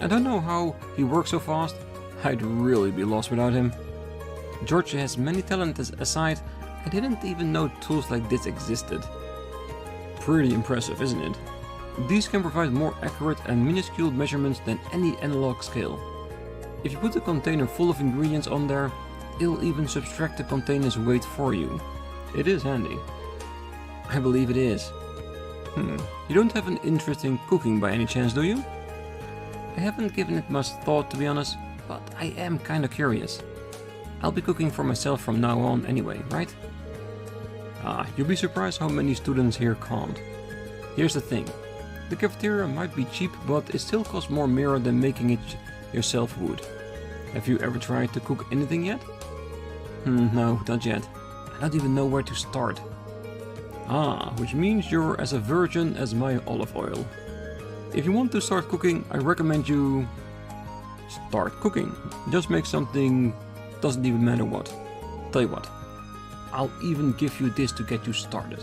I don't know how he works so fast. I'd really be lost without him. George has many talents aside. I didn't even know tools like this existed. Pretty impressive, isn't it? These can provide more accurate and minuscule measurements than any analog scale. If you put a container full of ingredients on there, it'll even subtract the container's weight for you. It is handy. I believe it is. You don't have an interest in cooking by any chance, do you? I haven't given it much thought, to be honest, but I am kinda curious. I'll be cooking for myself from now on anyway, right? You'll be surprised how many students here can't. Here's the thing. The cafeteria might be cheap, but it still costs more mirror than making it yourself would. Have you ever tried to cook anything yet? No, not yet. I don't even know where to start. Which means you're as a virgin as my olive oil. If you want to start cooking, I recommend you start cooking. Just make something, doesn't even matter what. Tell you what, I'll even give you this to get you started.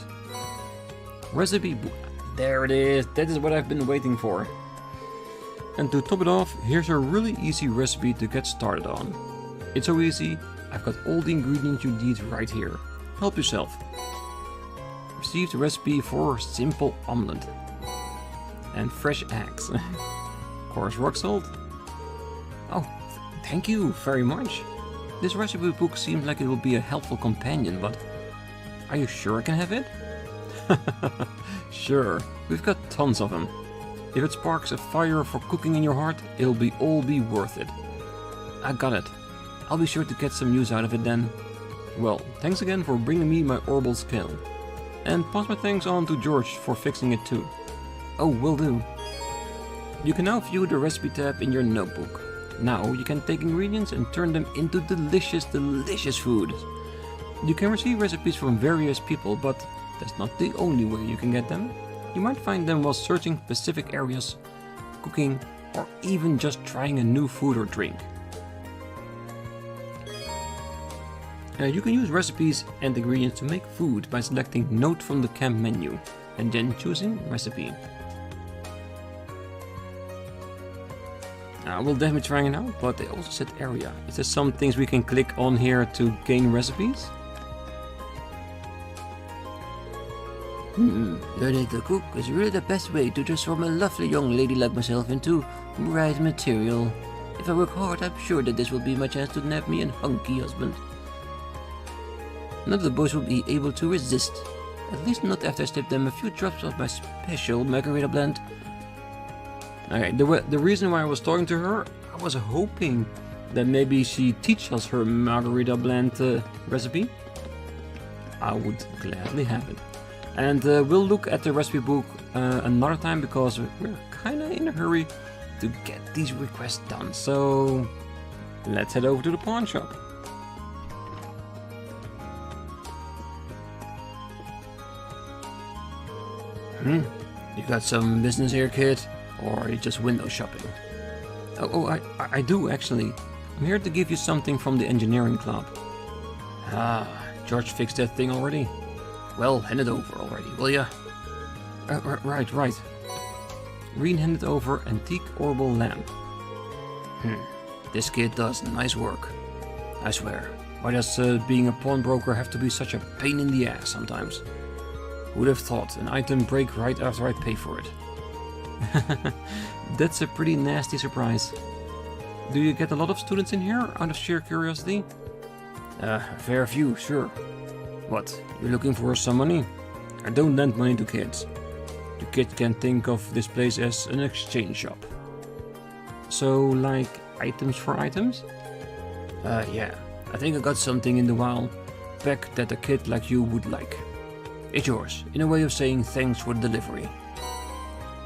Recipe book. There it is, that is what I've been waiting for. And to top it off, here's a really easy recipe to get started on. It's so easy, I've got all the ingredients you need right here. Help yourself. Receive the recipe for simple omelette. And fresh eggs. Of course, rock salt. Oh, thank you very much. This recipe book seems like it will be a helpful companion, but are you sure I can have it? Sure, we've got tons of them. If it sparks a fire for cooking in your heart, it'll all be worth it. I got it. I'll be sure to get some use out of it then. Well, thanks again for bringing me my Orbal scale. And pass my thanks on to George for fixing it too. Oh, will do. You can now view the recipe tab in your notebook. Now you can take ingredients and turn them into delicious, delicious food. You can receive recipes from various people, but that's not the only way you can get them. You might find them while searching specific areas, cooking, or even just trying a new food or drink. You can use recipes and ingredients to make food by selecting Note from the camp menu and then choosing Recipe. We'll definitely try it out, but they also said area. Is there some things we can click on here to gain recipes? Learning to cook is really the best way to transform a lovely young lady like myself into right material. If I work hard, I'm sure that this will be my chance to nab me a hunky husband. None of the boys will be able to resist. At least not after I slip them a few drops of my special margarita blend. Okay, the reason why I was talking to her, I was hoping that maybe she teaches us her margarita blend recipe. I would gladly have it. And we'll look at the recipe book another time because we're kinda in a hurry to get these requests done. So let's head over to the pawn shop. You got some business here, kid? Or are you just window shopping? I do actually. I'm here to give you something from the engineering club. George fixed that thing already? Well, hand it over already, will ya? Right. Rean handed over antique orbal lamp. This kid does nice work. I swear. Why does being a pawnbroker have to be such a pain in the ass sometimes? Who'd have thought an item break right after I pay for it? That's a pretty nasty surprise. Do you get a lot of students in here, out of sheer curiosity? A fair few, sure. What, you're looking for some money? I don't lend money to kids. The kid can think of this place as an exchange shop. So, like, items for items? Yeah. I think I got something in the wild back that a kid like you would like. It's yours, in a way of saying thanks for the delivery.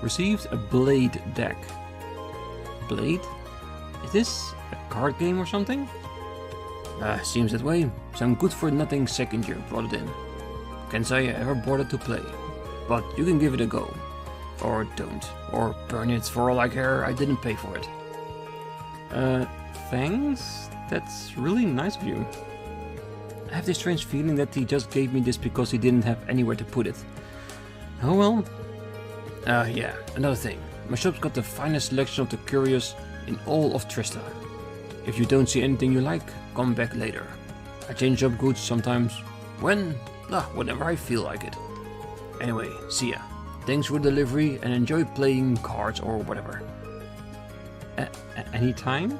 Received a blade deck. Blade? Is this a card game or something? Seems that way. Some good-for-nothing second year brought it in. Can't say I ever bought it to play. But you can give it a go. Or don't. Or burn it for all I care, I didn't pay for it. Thanks? That's really nice of you. I have this strange feeling that he just gave me this because he didn't have anywhere to put it. Oh well. Yeah, another thing. My shop's got the finest selection of the curious in all of Trista. If you don't see anything you like, come back later. I change up goods sometimes. Whenever I feel like it. Anyway, see ya. Thanks for delivery and enjoy playing cards or whatever. Anytime?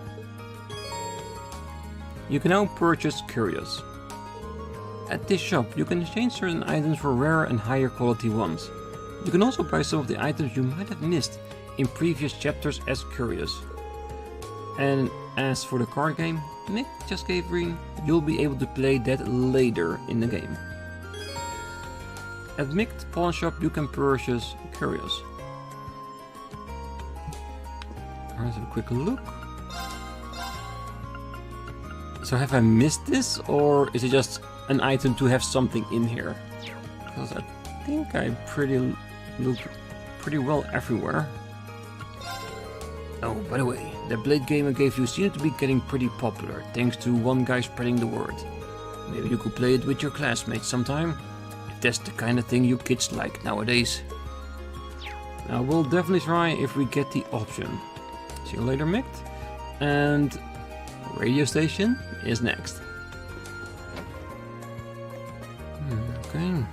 You can now purchase curios. At this shop, you can exchange certain items for rarer and higher quality ones. You can also buy some of the items you might have missed in previous chapters as curios. And as for the card game Mick just gave Rean, you'll be able to play that later in the game. At Mick's pawn shop you can purchase curios. Let's have a quick look. So have I missed this, or is it just an item to have something in here? Because I think I look pretty well everywhere. Oh, by the way, the blade game I gave you seemed to be getting pretty popular, thanks to one guy spreading the word. Maybe you could play it with your classmates sometime, if that's the kind of thing you kids like nowadays. Now we'll definitely try if we get the option. See you later, Mick. And radio station is next. Okay.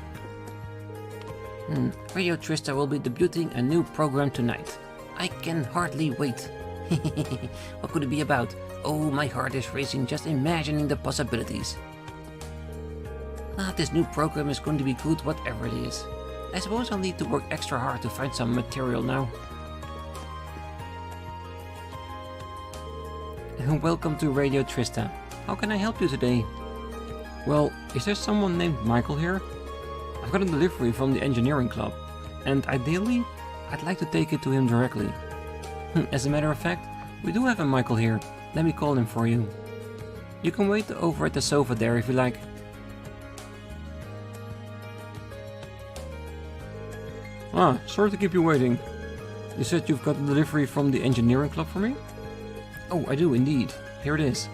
Radio Trista will be debuting a new program tonight. I can hardly wait. What could it be about? Oh, my heart is racing just imagining the possibilities. This new program is going to be good whatever it is. I suppose I'll need to work extra hard to find some material now. Welcome to Radio Trista. How can I help you today? Well, is there someone named Michael here? I've got a delivery from the engineering club, and ideally, I'd like to take it to him directly. As a matter of fact, we do have a Michael here. Let me call him for you. You can wait over at the sofa there if you like. Sorry to keep you waiting. You said you've got a delivery from the engineering club for me? Oh, I do indeed. Here it is.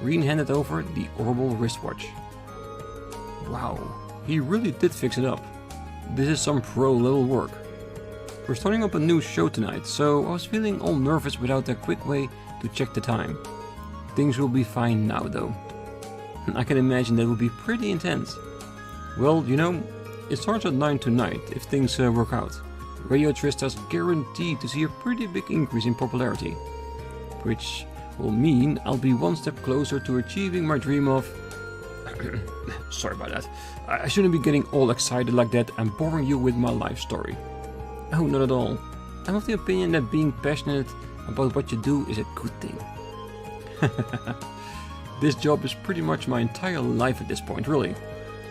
Rean handed over the orbital wristwatch. Wow, he really did fix it up. This is some pro-level work. We're starting up a new show tonight, so I was feeling all nervous without a quick way to check the time. Things will be fine now though. I can imagine that will be pretty intense. Well, you know, it starts at 9 tonight if things work out. Radio Trista's guaranteed to see a pretty big increase in popularity. Which will mean I'll be one step closer to achieving my dream of... Sorry about that. I shouldn't be getting all excited like that and boring you with my life story. Oh, not at all. I'm of the opinion that being passionate about what you do is a good thing. This job is pretty much my entire life at this point, really.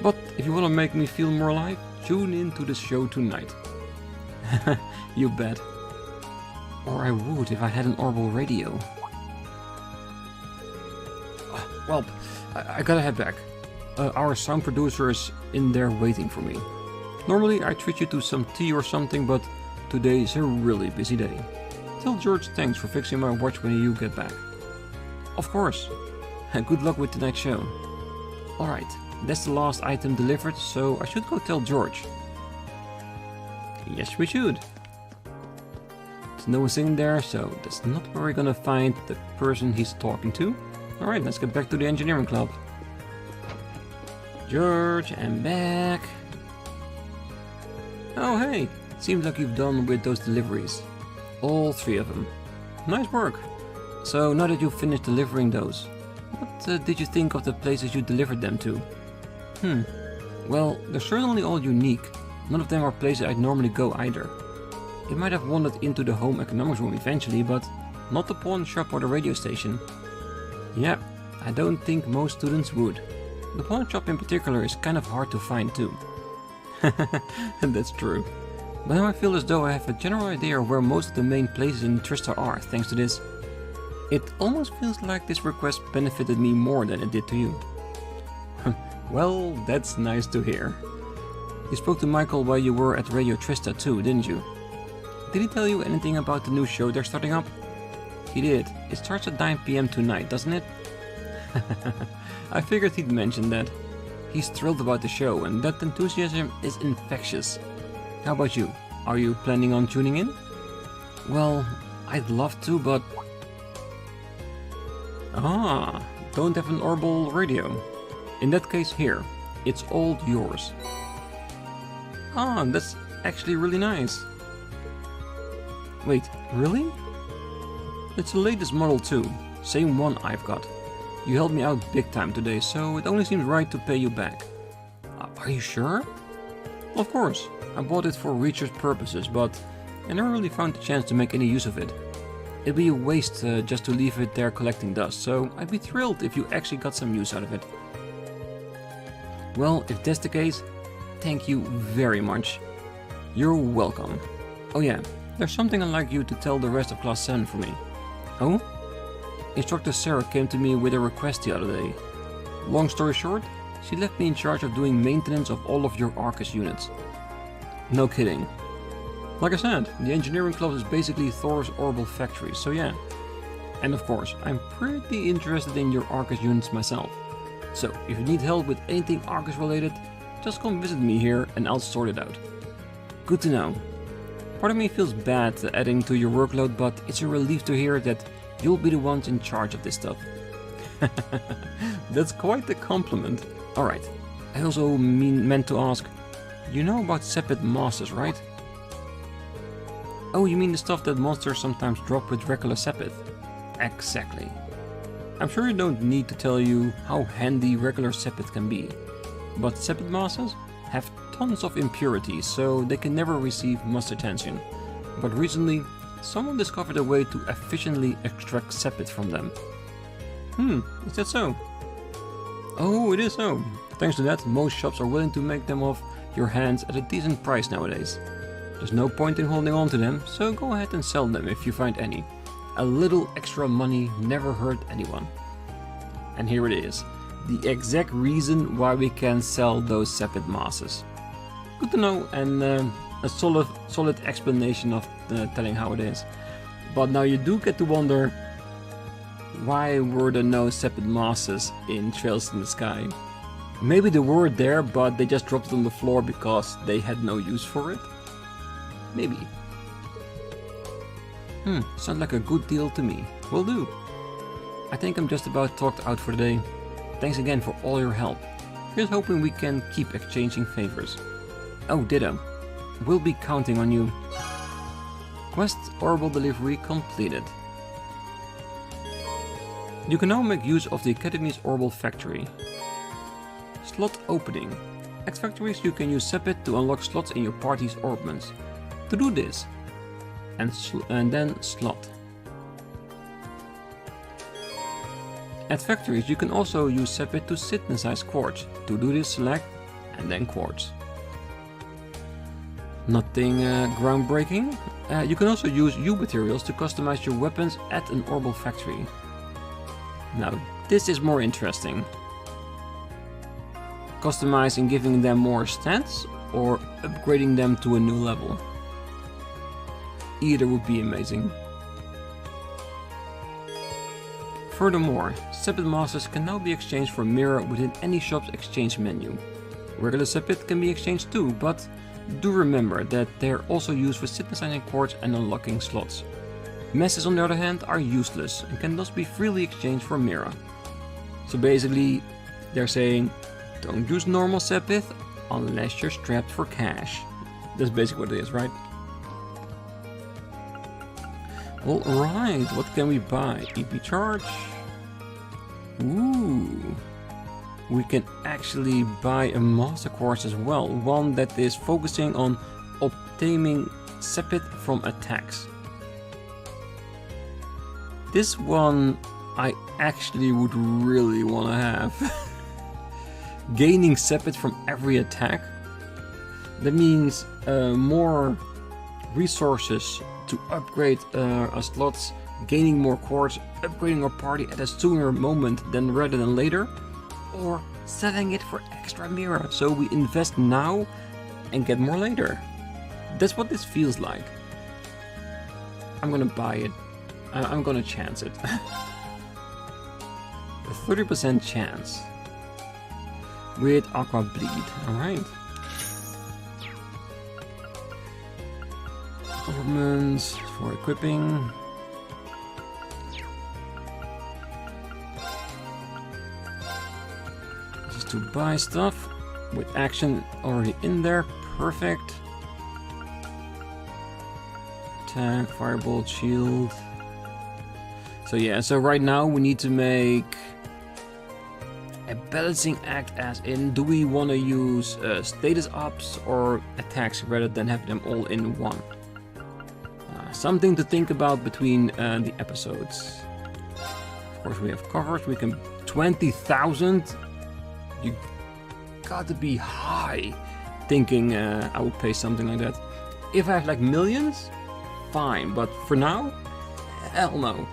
But if you want to make me feel more alive, tune in to the show tonight. You bet. Or I would if I had an orbital radio. Well, I gotta head back. Our sound producer is in there waiting for me. Normally I treat you to some tea or something, but today is a really busy day. Tell George thanks for fixing my watch when you get back. Of course. Good luck with tonight's show. Alright, that's the last item delivered, so I should go tell George. Yes, we should. There's no one sitting there, so that's not where we're gonna find the person he's talking to. Alright, let's get back to the engineering club. George, I'm back. Oh hey, seems like you've done with those deliveries. All 3 of them. Nice work. So now that you've finished delivering those, what did you think of the places you delivered them to? Well, they're certainly all unique. None of them are places I'd normally go either. It might have wandered into the home economics room eventually, but not the pawn shop or the radio station. Yeah, I don't think most students would. The pawn shop in particular is kind of hard to find too. That's true. But now I feel as though I have a general idea of where most of the main places in Trista are thanks to this. It almost feels like this request benefited me more than it did to you. Well, that's nice to hear. You spoke to Michael while you were at Radio Trista too, didn't you? Did he tell you anything about the new show they're starting up? He did. It starts at 9 PM tonight, doesn't it? I figured he'd mention that. He's thrilled about the show, and that enthusiasm is infectious. How about you? Are you planning on tuning in? Well, I'd love to, but... don't have an orbital radio. In that case, here. It's all yours. That's actually really nice. Wait, really? It's the latest model too. Same one I've got. You helped me out big time today, so it only seems right to pay you back. Are you sure? Of course. I bought it for research purposes, but I never really found the chance to make any use of it. It'd be a waste just to leave it there collecting dust, so I'd be thrilled if you actually got some use out of it. Well, if that's the case, thank you very much. You're welcome. Oh yeah, there's something I'd like you to tell the rest of Class 7 for me. Oh? Instructor Sarah came to me with a request the other day. Long story short, she left me in charge of doing maintenance of all of your Arcus units. No kidding. Like I said, the engineering club is basically Thors' orbital factory, so yeah. And of course, I'm pretty interested in your Arcus units myself. So, if you need help with anything Arcus related, just come visit me here and I'll sort it out. Good to know. Part of me feels bad adding to your workload, but it's a relief to hear that you'll be the ones in charge of this stuff. That's quite the compliment. Alright, I also meant to ask, you know about Sepid Masters, right? Oh, you mean the stuff that monsters sometimes drop with regular Sepith? Exactly. I'm sure you don't need to tell you how handy regular Sepith can be, but Sepith masses have tons of impurities, so they can never receive much attention. But recently, someone discovered a way to efficiently extract Sepith from them. Is that so? Oh, it is so. Thanks to that, most shops are willing to make them off your hands at a decent price nowadays. There's no point in holding on to them, so go ahead and sell them if you find any. A little extra money never hurt anyone. And here it is, the exact reason why we can sell those Sepith masses. Good to know, and a solid explanation of telling how it is. But now you do get to wonder, why were there no Sepith masses in Trails in the Sky? Maybe they were there, but they just dropped it on the floor because they had no use for it? Maybe. Sounds like a good deal to me. Will do. I think I'm just about talked out for the day. Thanks again for all your help. Here's hoping we can keep exchanging favors. Oh, ditto. We'll be counting on you. Quest Orbital Delivery completed. You can now make use of the Academy's Orbital Factory. Slot opening. At factories you can use Sepith to unlock slots in your party's orbments. To do this, and then slot. At factories you can also use Sepith to synthesize quartz. To do this, select and then quartz. Nothing groundbreaking. You can also use U materials to customize your weapons at an orbital factory. Now this is more interesting. Customizing, giving them more stats, or upgrading them to a new level. Either would be amazing. Furthermore, Sepith masters can now be exchanged for mirror within any shop's exchange menu. Regular Sepith can be exchanged too, but do remember that they are also used for synthesizing quartz and unlocking slots. Messes on the other hand are useless and can thus be freely exchanged for mirror. So basically they're saying, don't use normal Sepith unless you're strapped for cash. That's basically what it is, right? Alright, what can we buy? EP charge. Ooh. We can actually buy a master course as well. One that is focusing on obtaining Sepith from attacks. This one I actually would really want to have. Gaining Sepith from every attack. That means more resources to upgrade our slots, gaining more quartz, upgrading our party at a sooner moment than rather than later, or selling it for extra mirror, so we invest now and get more later. That's what this feels like. I'm gonna buy it. I'm gonna chance it. A 30% chance. With Aqua Bleed, alright. Ornaments for equipping. Just to buy stuff with action already in there, perfect. Attack, firebolt, shield. So yeah, so right now we need to make a balancing act, as in, do we want to use status ups or attacks rather than have them all in one? Something to think about between the episodes. Of course we have covers, we can 20,000. You gotta be high thinking I would pay something like that. If I have like millions, fine, but for now, hell no.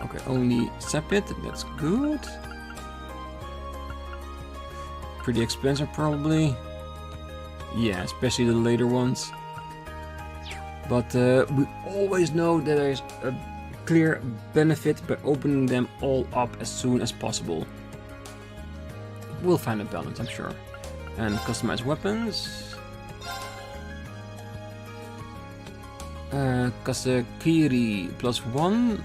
Okay, only Sepith, that's good. Pretty expensive probably. Yeah, especially the later ones. But we always know that there's a clear benefit by opening them all up as soon as possible. We'll find a balance, I'm sure. And customized weapons. Kasakiri +1.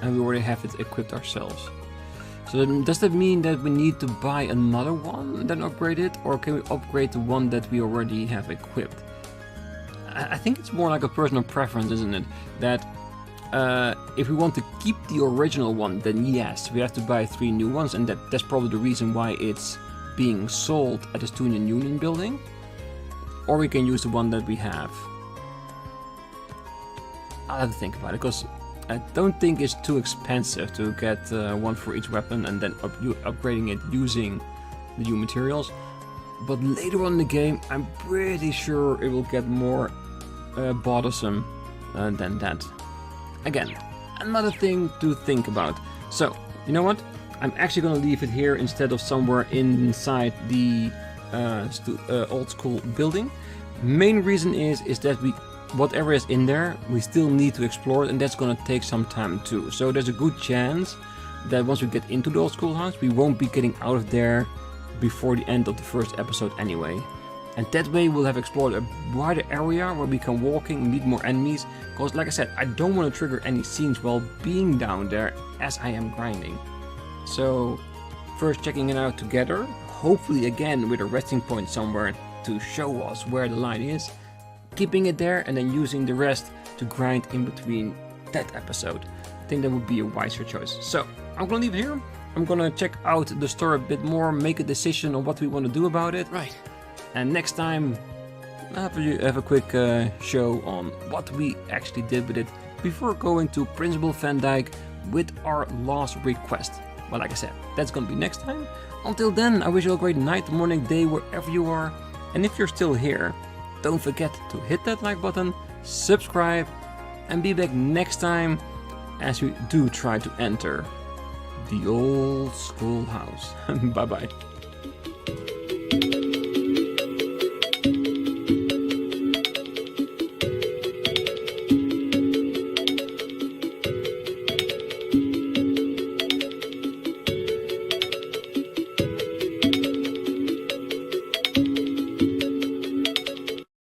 And we already have it equipped ourselves. So does that mean that we need to buy another one and then upgrade it? Or can we upgrade the one that we already have equipped? I think it's more like a personal preference, isn't it? That if we want to keep the original one, then yes, we have to buy 3 new ones, and that's probably the reason why it's being sold at the Student Union building. Or we can use the one that we have. I'll have to think about it, because I don't think it's too expensive to get one for each weapon and then upgrading it using the new materials. But later on in the game, I'm pretty sure it will get more bothersome than that. Again, another thing to think about. So, you know what? I'm actually going to leave it here instead of somewhere inside the old school building. Main reason is that whatever is in there, we still need to explore it, and that's going to take some time too. So there's a good chance that once we get into the old schoolhouse, we won't be getting out of there before the end of the first episode anyway. And that way we'll have explored a wider area where we can walk in and meet more enemies. Because like I said, I don't want to trigger any scenes while being down there as I am grinding. So first checking it out together, hopefully again with a resting point somewhere to show us where the line is. Keeping it there and then using the rest to grind in between that episode. I think that would be a wiser choice. So I'm gonna leave it here. I'm gonna check out the store a bit more, make a decision on what we want to do about it. Right. And next time I'll have a quick show on what we actually did with it before going to Principal Van Dyke with our last request. But like I said, that's gonna be next time. Until then, I wish you a great night, morning, day, wherever you are. And if you're still here, don't forget to hit that like button, subscribe, and be back next time as we do try to enter the old schoolhouse. Bye bye.